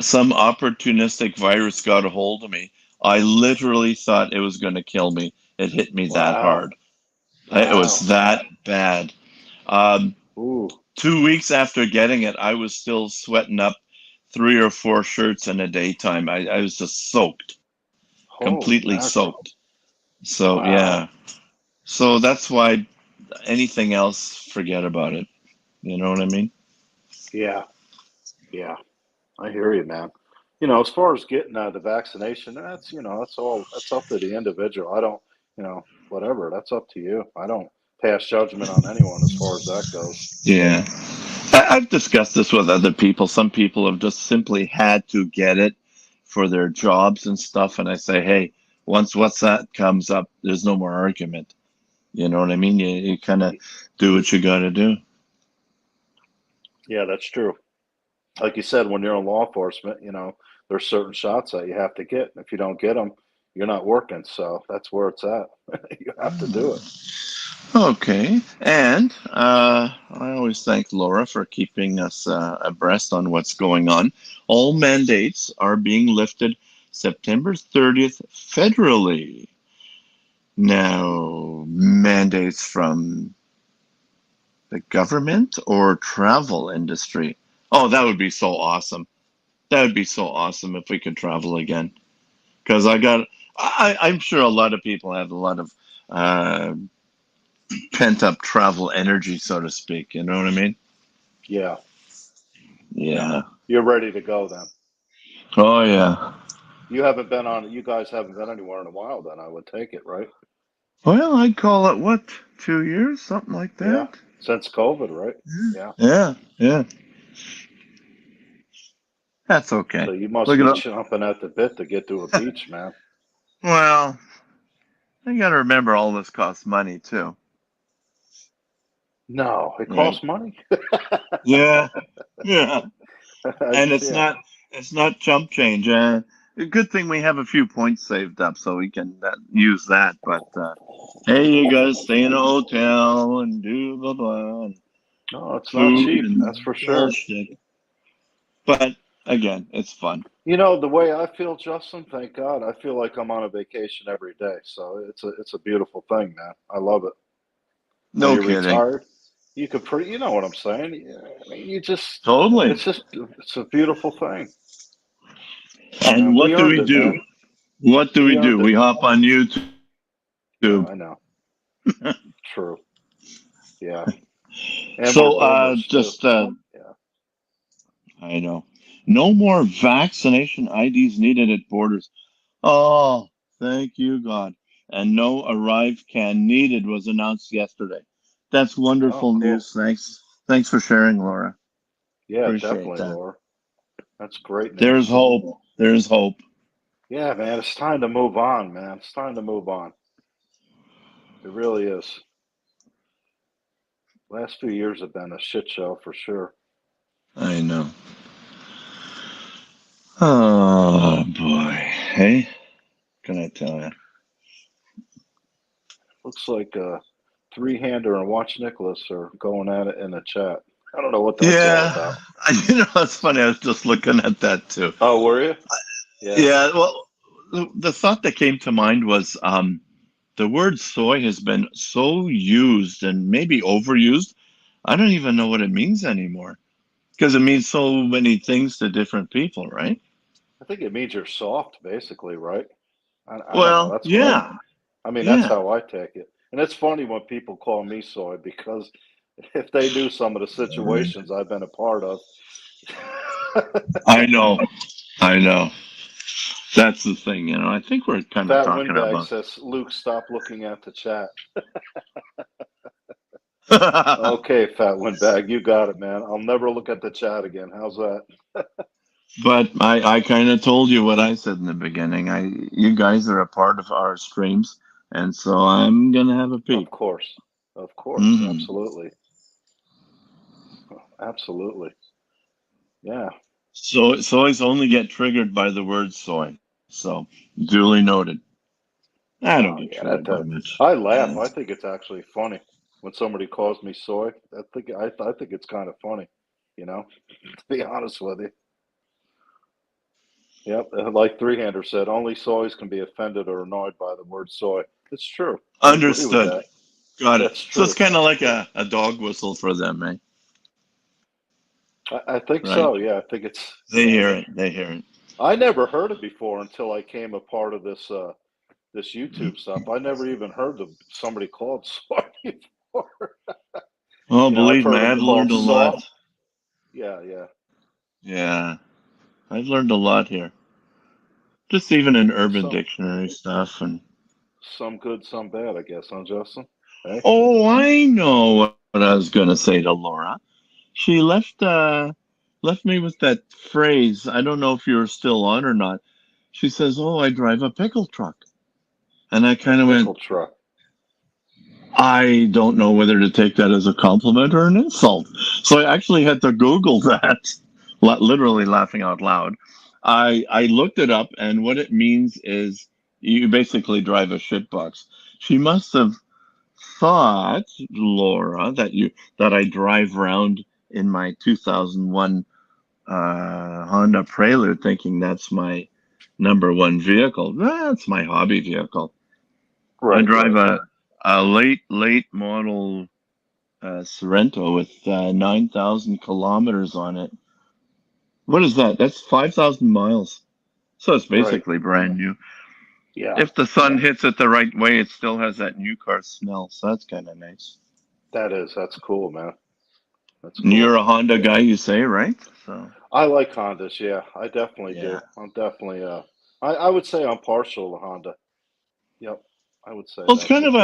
some opportunistic virus got a hold of me. I literally thought it was going to kill me. It hit me that Wow. hard. It was Wow. that bad. Um, Ooh. 2 weeks after getting it, I was still sweating up 3 or 4 shirts in a daytime. I was just soaked, Holy completely mackerel. soaked. So, Wow. yeah. So that's why anything else, forget about it. You know what I mean? Yeah. Yeah. I hear you, man. As far as getting the vaccination, that's up to the individual. I don't, whatever. That's up to you. I don't pass judgment on anyone as far as that goes. Yeah. I've discussed this with other people. Some people have just simply had to get it for their jobs and stuff. And I say, hey, once what's that comes up, there's no more argument. You know what I mean? You kind of do what you got to do. Yeah, that's true. Like you said, when you're in law enforcement, there's certain shots that you have to get. If you don't get them, you're not working. So that's where it's at. You have to do it. Okay. And I always thank Laura for keeping us abreast on what's going on. All mandates are being lifted September 30th federally. Now, mandates from the government or travel industry? Oh, that would be so awesome. That would be so awesome if we could travel again. Because I'm sure a lot of people have a lot of uh, pent up travel energy, so to speak. You know what I mean? Yeah. Yeah. Yeah. You're ready to go then. Oh yeah. You haven't been on. You guys haven't been anywhere in a while. Then I would take it, right? Well, I'd call it what, 2 years, something like Yeah, that. since COVID, right? Yeah. Yeah, yeah. That's okay. So you must Look it be up. chomping at the bit to get to a beach, man. Well, you got to remember all this costs money too, No, it right? costs money. Yeah, yeah. And Yeah. it's not chump change. A good thing we have a few points saved up so we can use that. But hey, you guys stay in a hotel and do blah blah and No, it's not food cheap. and That's for sure. bullshit. But again, it's fun. You know the way I feel, Justin. Thank God, I feel like I'm on a vacation every day. So it's a beautiful thing, man. I love it. When No you're kidding. retired, you could pretty. You know what I'm saying? Yeah, I mean, you just. Totally. It's a beautiful thing. You know, And we what do earned we it, man. do? What do we We do? earned We it. hop on YouTube. Yeah, I know. True. Yeah, and we're So boomers too. just Yeah. I know. No more vaccination IDs needed at borders. Oh, thank you, God. And no arrive can needed was announced yesterday. That's Oh, wonderful cool. news. Thanks. Thanks for sharing, Laura. Yeah, Appreciate definitely, that. Laura. That's great There's news. hope. There's hope. Yeah, man, it's time to move on, man. It's time to move on. It really is. Last few years have been a shit show for sure. I know. Oh boy. Hey, can I tell you? Looks like Three-Hander and Watch Nicholas are going at it in the chat. I don't know what that's all Yeah, about. it's funny. I was just looking at that too. Oh, were you? Yeah. Yeah, well, the thought that came to mind was the word soy has been so used and maybe overused. I don't even know what it means anymore because it means so many things to different people, right? I think it means you're soft, basically, right? I don't know. Well, That's what yeah, I mean, that's yeah. how I take it. And it's funny when people call me soy because if they knew some of the situations I've been a part of. I know, I know. That's the thing, I think we're kind of Fat talking Windbag about. says, Luke, stop looking at the chat. Okay, Fat Windbag, you got it, man. I'll never look at the chat again. How's that? But I kind of told you what I said in the beginning. You guys are a part of our streams, and so I'm gonna have a Of peek. course. Of course. Hmm. Absolutely. Absolutely. Yeah. So soys only get triggered by the word soy. So duly noted. I don't Oh, get yeah. triggered by much. I laugh. And I think it's actually funny when somebody calls me soy. I think it's kind of funny, to be honest with you. Yep, like Three-Hander said, only soys can be offended or annoyed by the word soy. It's true. I agree with understood. that. Got it. That's So it's true. kind of like a dog whistle for them, eh? I think Right? so. Yeah, I think it's They yeah. hear it. They hear it. I never heard it before until I came a part of this YouTube stuff. I never even heard of somebody called soy before. Oh, I've believe me, heard them I've called learned a lot. soft. Yeah, yeah. Yeah, I've learned a lot here. Just even in Urban Some Dictionary stuff and. some good, some bad, I guess, huh, Justin? Hey, Oh, I know what I was gonna say to Laura. She left me with that phrase. I don't know if you're still on or not. She says, "Oh, I drive a pickle truck," and I a kind of went, pickle truck. "I don't know whether to take that as a compliment or an insult." So I actually had to Google that, literally laughing out loud. I looked it up, and what it means is you basically drive a shitbox. She must have thought, Laura, that I drive around in my 2001 Honda Prelude, thinking that's my number one vehicle. That's my hobby vehicle. I Right, drive right. a late model Sorento with 9,000 kilometers on it. What is that? That's 5,000 miles. So it's Right. basically brand new. Yeah, If the sun hits it the right way, it still has that new car smell. So that's kind of nice. that's cool, man. That's cool. You're a Honda guy, you say, right? So I like Hondas. Yeah, I definitely you're do. a Honda guy, you say, right? So I like Hondas. Yeah, I definitely yeah. do. I'm definitely. I would say I'm partial to Honda. Yep, I would say Well, it's that's kind a of good.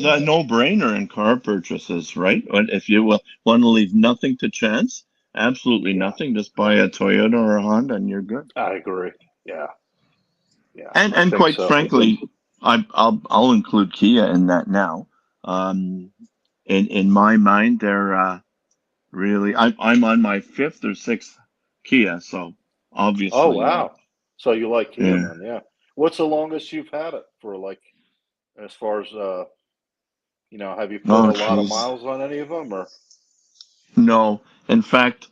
a no-brainer in car purchases, right? If you want to leave nothing to chance, absolutely Yeah, nothing, just buy a Toyota or a Honda and you're good. I agree. Yeah, yeah, I And think quite so. frankly, I'll include Kia in that now. Um, in my mind, they're really I'm on my fifth or sixth Kia, so Oh obviously, wow. So you like Kia yeah. then? Yeah. What's the longest you've had it for? Like, as far as have you put Oh, a lot of jeez. miles on any of them, or? No, in fact,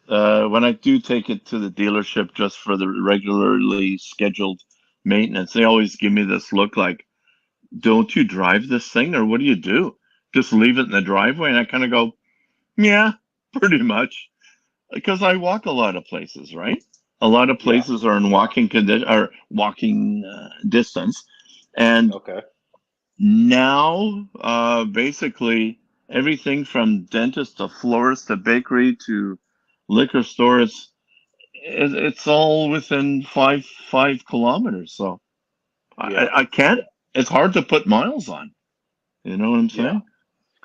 when I do take it to the dealership just for the regularly scheduled maintenance, they always give me this look like, "Don't you drive this thing, or what do you do? Just leave it in the driveway?" And I kind of go, "Yeah, pretty much." Because I walk a lot of places, right? A lot of Yeah. places are in walking condition or walking distance, and Okay. now basically everything from dentist to florist to bakery to liquor store, it's all within 5 kilometers. So Yeah. I can't. It's hard to put miles on. You know what I'm Yeah. saying?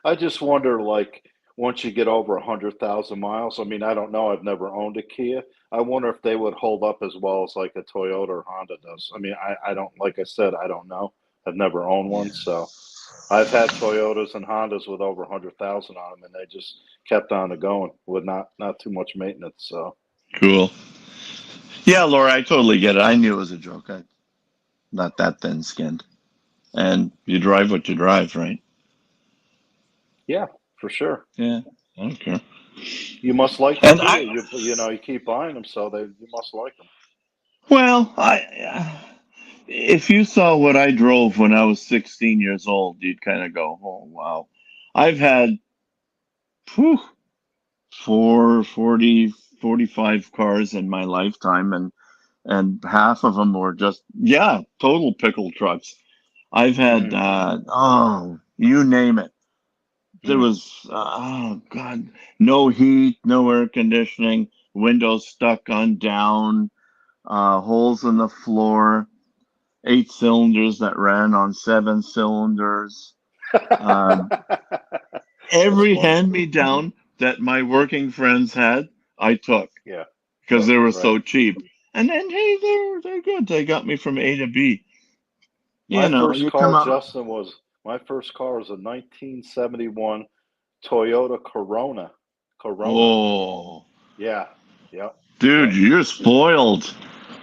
I just wonder, like, once you get over 100,000 miles. I mean, I don't know. I've never owned a Kia. I wonder if they would hold up as well as like a Toyota or Honda does. I mean, I don't. Like I said, I don't know. I've never owned one, so I've had Toyotas and Hondas with over 100,000 on them, and they just kept on going with not too much maintenance. So Cool. Yeah, Laura, I totally get it. I knew it was a joke. I'm not that thin-skinned. And you drive what you drive, right? yeah, for sure. Yeah, I don't care. You must like the And Kia. You keep buying them, so they you must like them. well, if you saw what I drove when I was 16 years old, you'd kind of go, "Oh, wow." I've had whew, 45 cars in my lifetime, and half of them were just, yeah, total pickle trucks. I've had, Mm, you name it. There mm. was, oh God, no heat, no air conditioning, windows stuck on down, holes in the floor, 8 cylinders that ran on 7 cylinders. Um, That's every funny. hand me down that my working friends had, I took Yeah, because they were right. so cheap. And then, hey, they're good. They got me from A to B. My You know, first you come car, out, Justin, was my first car was a 1971 Toyota Corona. Corona. oh, Yeah, yep, dude, yep, you're spoiled.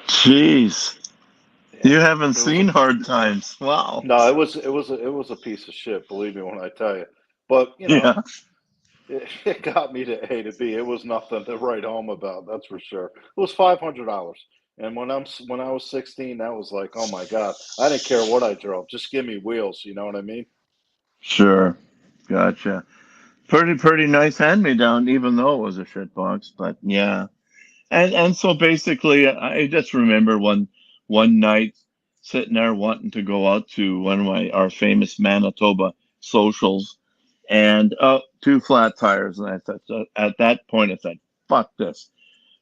Jeez. yeah. You haven't It was a seen hard times. Wow. no, it was a piece of shit. Believe me when I tell you. But Yeah, it got me to A to B. It was nothing to write home about. That's for sure. It was $500. And when I was 16, that was like, oh my God, I didn't care what I drove. Just give me wheels. You know what I mean? sure. Gotcha. Pretty nice hand me down, even though it was a shit box. But yeah. And so basically, I just remember one night sitting there wanting to go out to one of our famous Manitoba socials, and two flat tires. And I thought, at that point, I said, "Fuck this."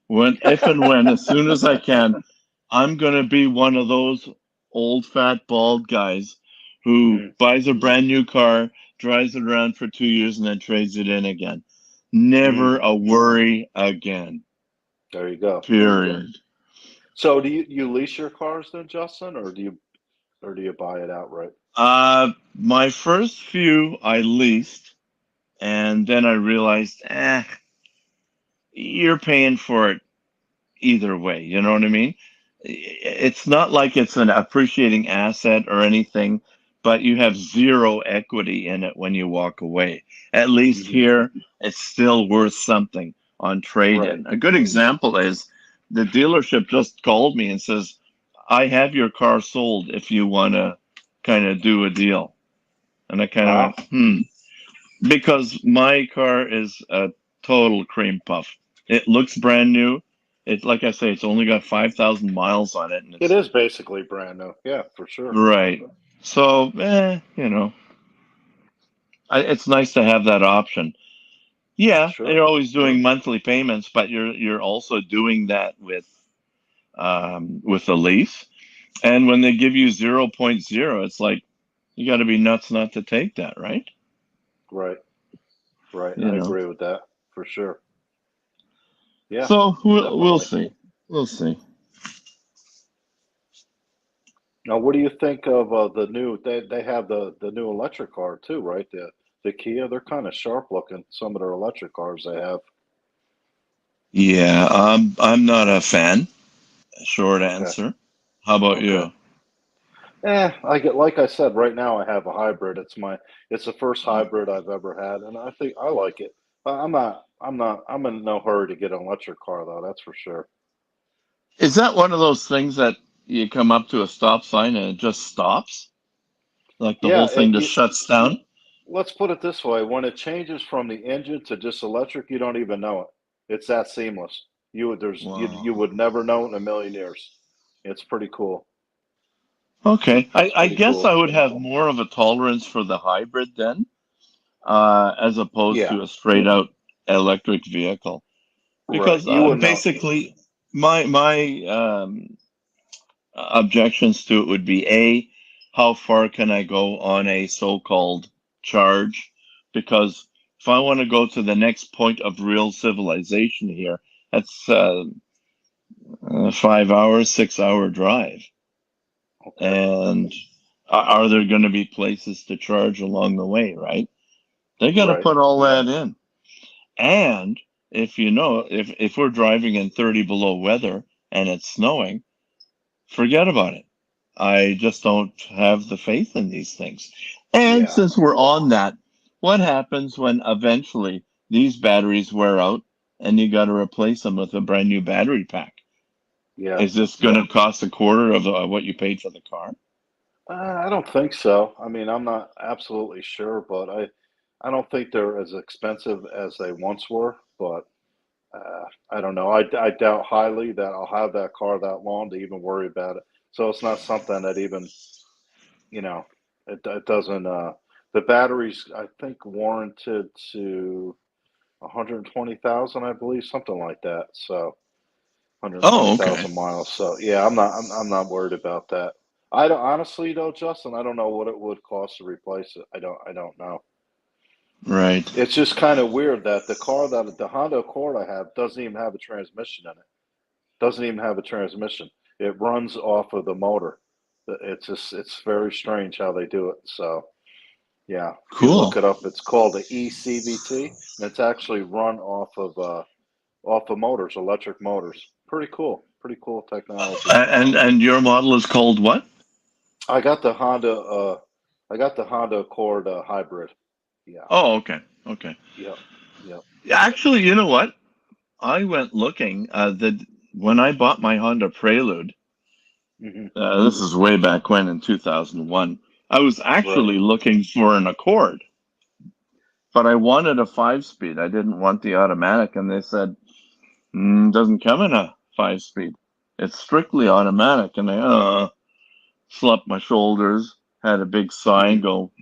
When if and when, as soon as I can, I'm gonna be one of those old fat bald guys who Mm, buys a brand new car, drives it around for 2 years, and then trades it in again. mm. Never a worry again. There you go. Period. So do you lease your cars then, Justin, or do you buy it outright? My first few I leased, and then I realized, you're paying for it either way. You know what I mean? It's not like it's an appreciating asset or anything, but you have zero equity in it when you walk away. At least Hmm. here, it's still worth something on Right. trade-in. A good example is the dealership just called me and says, "I have your car sold if you want to kind of do a deal." And I kind of Wow. went, because my car is a total cream puff. It looks brand new. It, like I say, it's only got 5,000 miles on it, and It it's is basically brand new. Yeah, for sure. right. So, it's nice to have that option. Yeah, Sure. you're always doing monthly payments, but you're also doing that with a lease. And when they give you 0.0, it's like you got to be nuts not to take that, right? Right. Right. You I know. agree with that for sure. Yeah, So we'll definitely. see. We'll see. Now, what do you think of the new? They have the new electric car too, right? The Kia. They're kind of sharp looking. Some of their electric cars they have. Yeah, I'm not a fan. Short Okay. answer. How about Okay. you? I get like I said. Right now, I have a hybrid. It's the first hybrid I've ever had, and I think I like it. I'm not. I'm not. I'm in no hurry to get an electric car though. That's for sure. Is that one of those things that you come up to a stop sign and it just stops? Like the Yeah. whole thing just shuts down? Let's put it this way: when it changes from the engine to just electric, you don't even know it. It's that seamless. You Wow. would never know it in a million years. It's pretty cool. Okay. I, It's I pretty guess I cool. would have more of a tolerance for the hybrid then, as opposed Yeah, to a straight out electric vehicle. right. Because You would know. basically, my objections to it would be A, how far can I go on a so-called charge? Because if I want to go to the next point of real civilization here, that's 5 hours, 6 hour drive. Okay. And are there going to be places to charge along the way, right? They got to Right. put all that in. And if we're driving in 30 below weather and it's snowing, forget about it. I just don't have the faith in these things. And Yeah. since we're on that, what happens when eventually these batteries wear out and you got to replace them with a brand new battery pack? Yeah. Is this going to cost a quarter of what you paid for the car? I don't think so. I mean, I'm not absolutely sure, but I don't think they're as expensive as they once were. But I don't know. I doubt highly that I'll have that car that long to even worry about it. So it's not something that even you know, it doesn't. The batteries, I think, warranted to 120,000, I believe, something like that. So Oh, okay. 120,000 miles. So yeah, I'm not worried about that. I don't honestly though, Justin. I don't know what it would cost to replace it. I don't know. Right. It's just kind of weird that the Honda Accord I have doesn't even have a transmission in it. Doesn't even have a transmission. It runs off of the motor. It's very strange how they do it. So yeah, if you look Cool. it up, it's called the eCVT, and it's actually run off of motors, electric motors. Pretty cool technology. And your model is called what? I got the Honda, I got the Honda Accord hybrid. Yeah, Oh, okay. Okay. yep, yep. Actually, you know what? I went looking. When I bought my Honda Prelude, Hmm. this is way back when in 2001. I was Right. actually looking for an Accord, but I wanted a 5 speed. I didn't want the automatic, and they said doesn't come in a 5 speed. It's strictly automatic, and I slapped my shoulders, had a big sigh, and Hmm. go.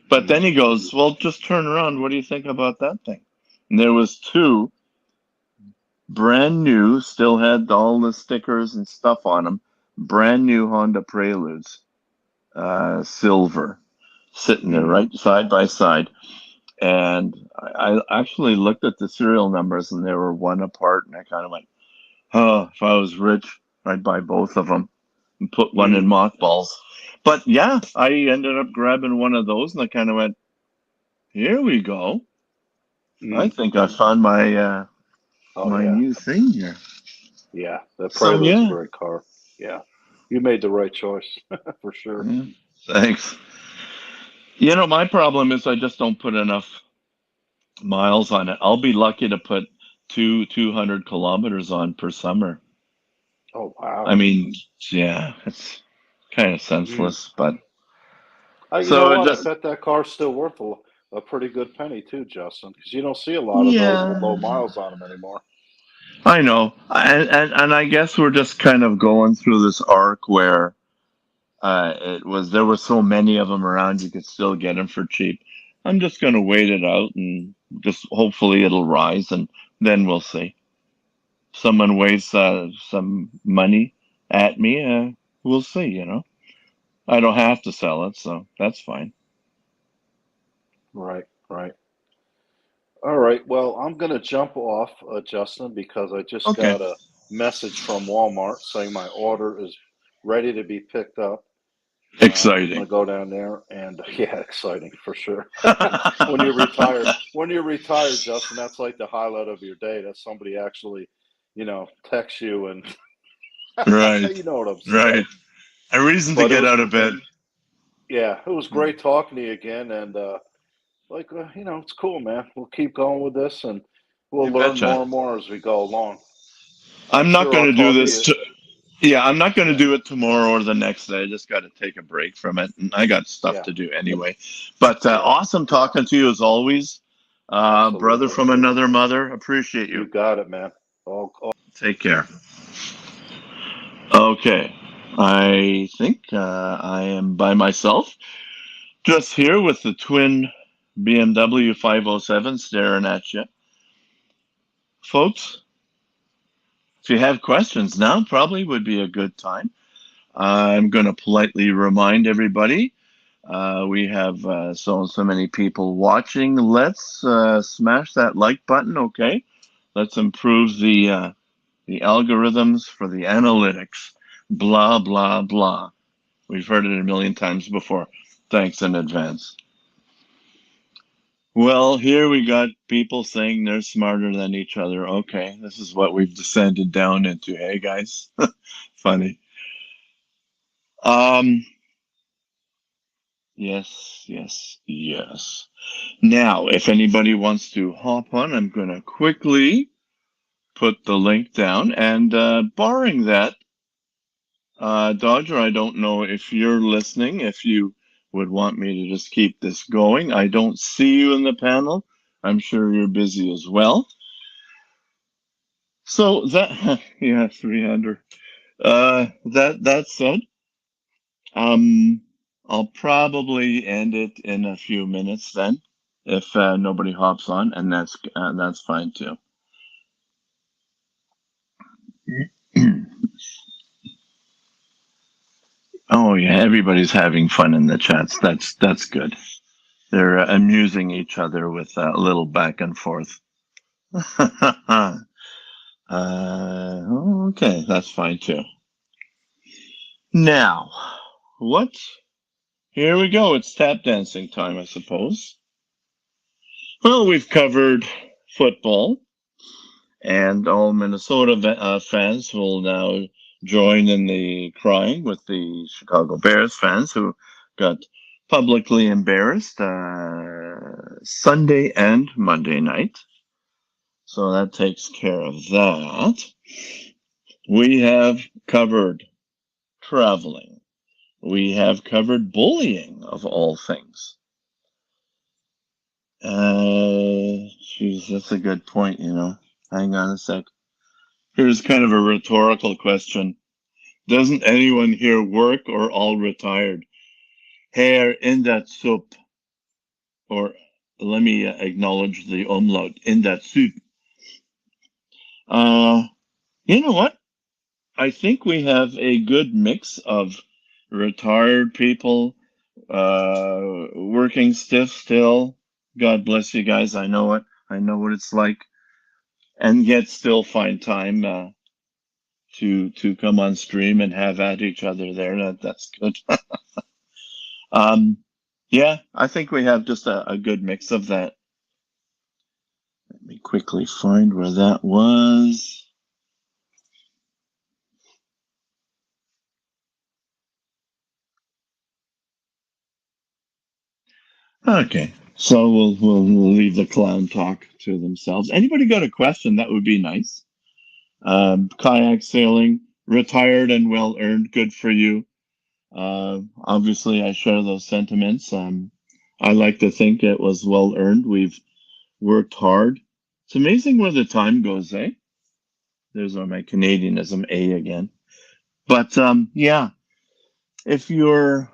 But Hmm. then he goes, "Well, just turn around. What do you think about that thing?" And there was two brand new, still had all the stickers and stuff on them. Brand new Honda Preludes, silver, sitting there Hmm. right side by side. And I actually looked at the serial numbers and they were one apart. And I kind of went, oh, if I was rich, I'd buy both of them and put one in Hmm. mothballs. But yeah, I ended up grabbing one of those and I kind of went, here we go. I Hmm. think I found Oh my yeah, new thing here. yeah. The So Prelude's a yeah, great car. Yeah, you made the right choice for sure. yeah, thanks. My problem is I just don't put enough miles on it. I'll be lucky to put 200 kilometers on per summer. Oh I wow. mean, yeah, it's kind of Hmm. senseless, but You know so it what? I just bet that car's still worth a pretty good penny too, Justin, because you don't see a lot of those with low yeah, miles on them anymore. I know, and I guess we're just kind of going through this arc where there were so many of them around you could still get them for cheap. I'm just going to wait it out and just hopefully it'll rise, and then we'll see. Someone waves some money at me, we'll see. I don't have to sell it, so that's fine. Right, right. All right. Well, I'm going to jump off, Justin, because I just Okay. got a message from Walmart saying my order is ready to be picked up. I'm going to Exciting. go down there and yeah, exciting for sure. When you retire, Justin, that's like the highlight of your day. That somebody actually, texts you and Right, you know what I'm saying. right. A reason to But get out of bed. yeah, it was great talking to you again, and it's cool, man. We'll keep going with this, and we'll You learn betcha. more and more as we go along. I'm I'm not sure going I'll to do talk to this. you. Yeah, I'm not going to do it tomorrow or the next day. I just got to take a break from it, and I got stuff Yeah, to do anyway. But yeah, awesome talking to you as always, brother absolutely. from another mother. Appreciate you. You got it, man. Take care. Okay, I think I am by myself, just here with the twin BMW 507 staring at you, folks. If you have questions now, probably would be a good time. I'm going to politely remind everybody we have so many people watching. Let's smash that like button, okay? Let's improve the algorithms for the analytics. Blah blah blah. We've heard it a million times before. Thanks in advance. Well, here we got people saying they're smarter than each other. Okay, this is what we've descended down into. Hey, guys, funny. Um, yes, yes, yes. Now, if anybody wants to hop on, I'm going to quickly put the link down. And barring that, Dodger, I don't know if you're listening, if you would want me to just keep this going. I don't see you in the panel. I'm sure you're busy as well. So that, yeah, 300. That said, um, I'll probably end it in a few minutes then, if nobody hops on, and that's fine too. Oh yeah, everybody's having fun in the chats. That's good. They're amusing each other with a little back and forth. Okay, that's fine too. Now, what? Here we go. It's tap dancing time, I suppose. Well, we've covered football, and all Minnesota fans will now join in the crying with the Chicago Bears fans who got publicly embarrassed Sunday and Monday night. So that takes care of that. We have covered traveling. We have covered bullying, of all things. Geez, that's a good point, Hang on a sec. Here's kind of a rhetorical question. Doesn't anyone here work or all retired? Hair in that soup. Or let me acknowledge the umlaut, in that soup. You know what? I think we have a good mix of retired people, working stiff still. God bless you guys. I know it. I know what it's like. And yet still find time to come on stream and have at each other there. That's good. Yeah, I think we have just a good mix of that. Let me quickly find where that was. Okay, so we'll leave the clown talk to themselves. Anybody got a question? That would be nice. Kayak sailing, retired and well earned. Good for you. Obviously, I share those sentiments. I like to think it was well earned. We've worked hard. It's amazing where the time goes, eh? There's my Canadianism A again. But yeah, if you're,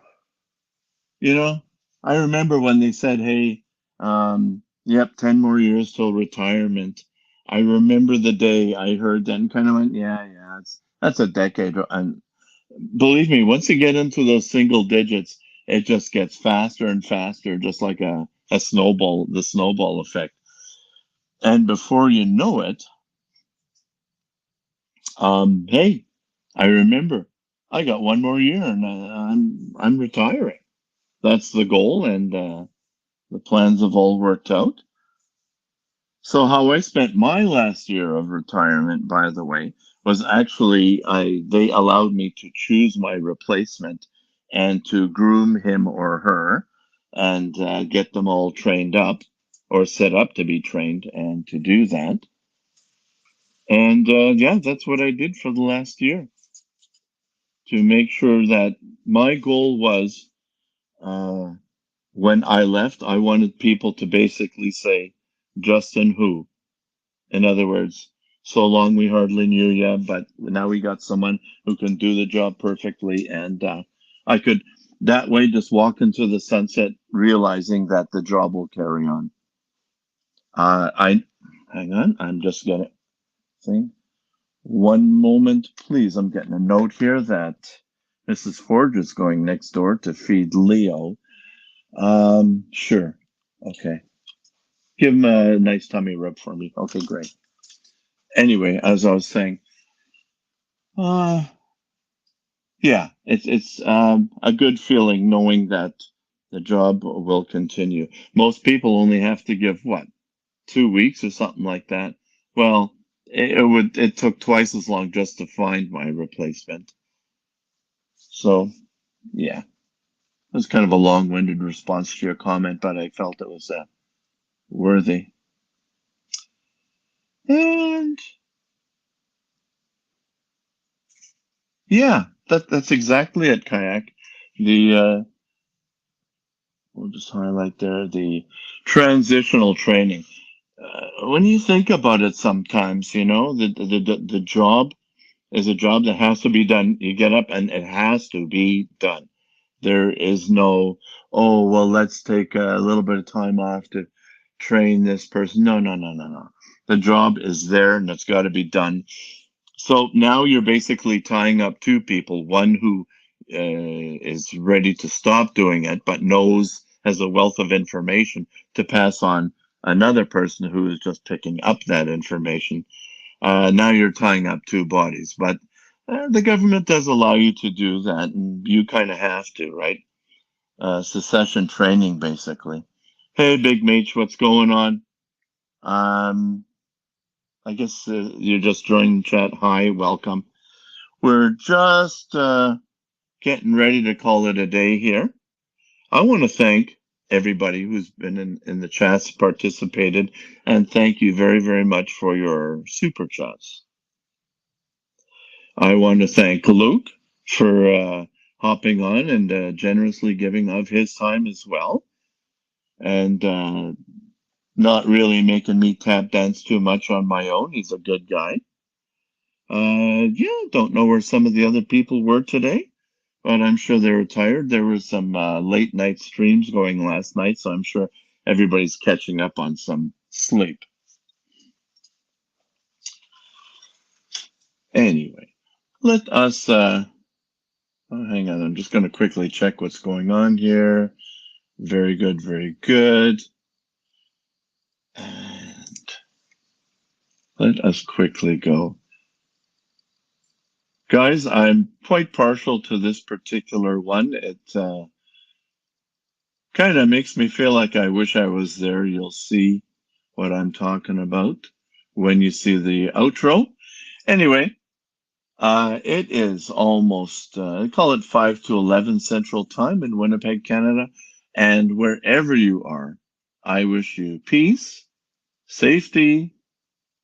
I remember when they said, hey, Yep, 10 more years till retirement. I remember the day I heard that and kind of went, yeah, that's a decade. And believe me, once you get into those single digits, it just gets faster and faster, just like a snowball, the snowball effect. And before you know it, hey, I remember I got one more year and I'm retiring. That's the goal, and the plans have all worked out. So how I spent my last year of retirement, by the way, was actually they allowed me to choose my replacement and to groom him or her and get them all trained up or set up to be trained and to do that. And yeah, that's what I did for the last year to make sure that my goal was when I left, I wanted people to basically say, Justin who? In other words, so long we hardly knew you, but now we got someone who can do the job perfectly. And I could that way just walk into the sunset realizing that the job will carry on. I hang on, I'm just gonna think. One moment, please. I'm getting a note here that Mrs. Forge is going next door to feed Leo. Sure. Okay. Give him a nice tummy rub for me. Okay, great. Anyway, as I was saying, uh, yeah, it's a good feeling knowing that the job will continue. Most people only have to give what, 2 weeks or something like that. Well, it took twice as long just to find my replacement. So yeah, it was kind of a long-winded response to your comment, but I felt it was worthy. And yeah, that's exactly it, Kayak. The we'll just highlight there the transitional training. When you think about it, sometimes the job is a job that has to be done. You get up and it has to be done. There is no, oh well, let's take a little bit of time off to train this person. No, no, no, no, no. The job is there and it's got to be done. So now you're basically tying up two people, one who is ready to stop doing it, but has a wealth of information to pass on another person who is just picking up that information. Now you're tying up two bodies, but the government does allow you to do that, and you kind of have to, right? Secession training, basically. Hey, Big Mate, what's going on? I guess you're just joining the chat. Hi, welcome. We're just getting ready to call it a day here. I want to thank everybody who's been in the chats, participated, and thank you very, very much for your super chats. I want to thank Luke for hopping on and generously giving of his time as well, and not really making me tap dance too much on my own. He's a good guy. Yeah, don't know where some of the other people were today, but I'm sure they were tired. There was some late night streams going last night, so I'm sure everybody's catching up on some sleep. Anyway, let us hang on. I'm just going to quickly check what's going on here. Very good, very good. And let us quickly go. Guys, I'm quite partial to this particular one. It kind of makes me feel like I wish I was there. You'll see what I'm talking about when you see the outro. Anyway, it is almost, I call it 5 to 11 Central Time in Winnipeg, Canada. And wherever you are, I wish you peace, safety,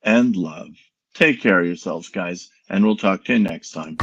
and love. Take care of yourselves, guys, and we'll talk to you next time.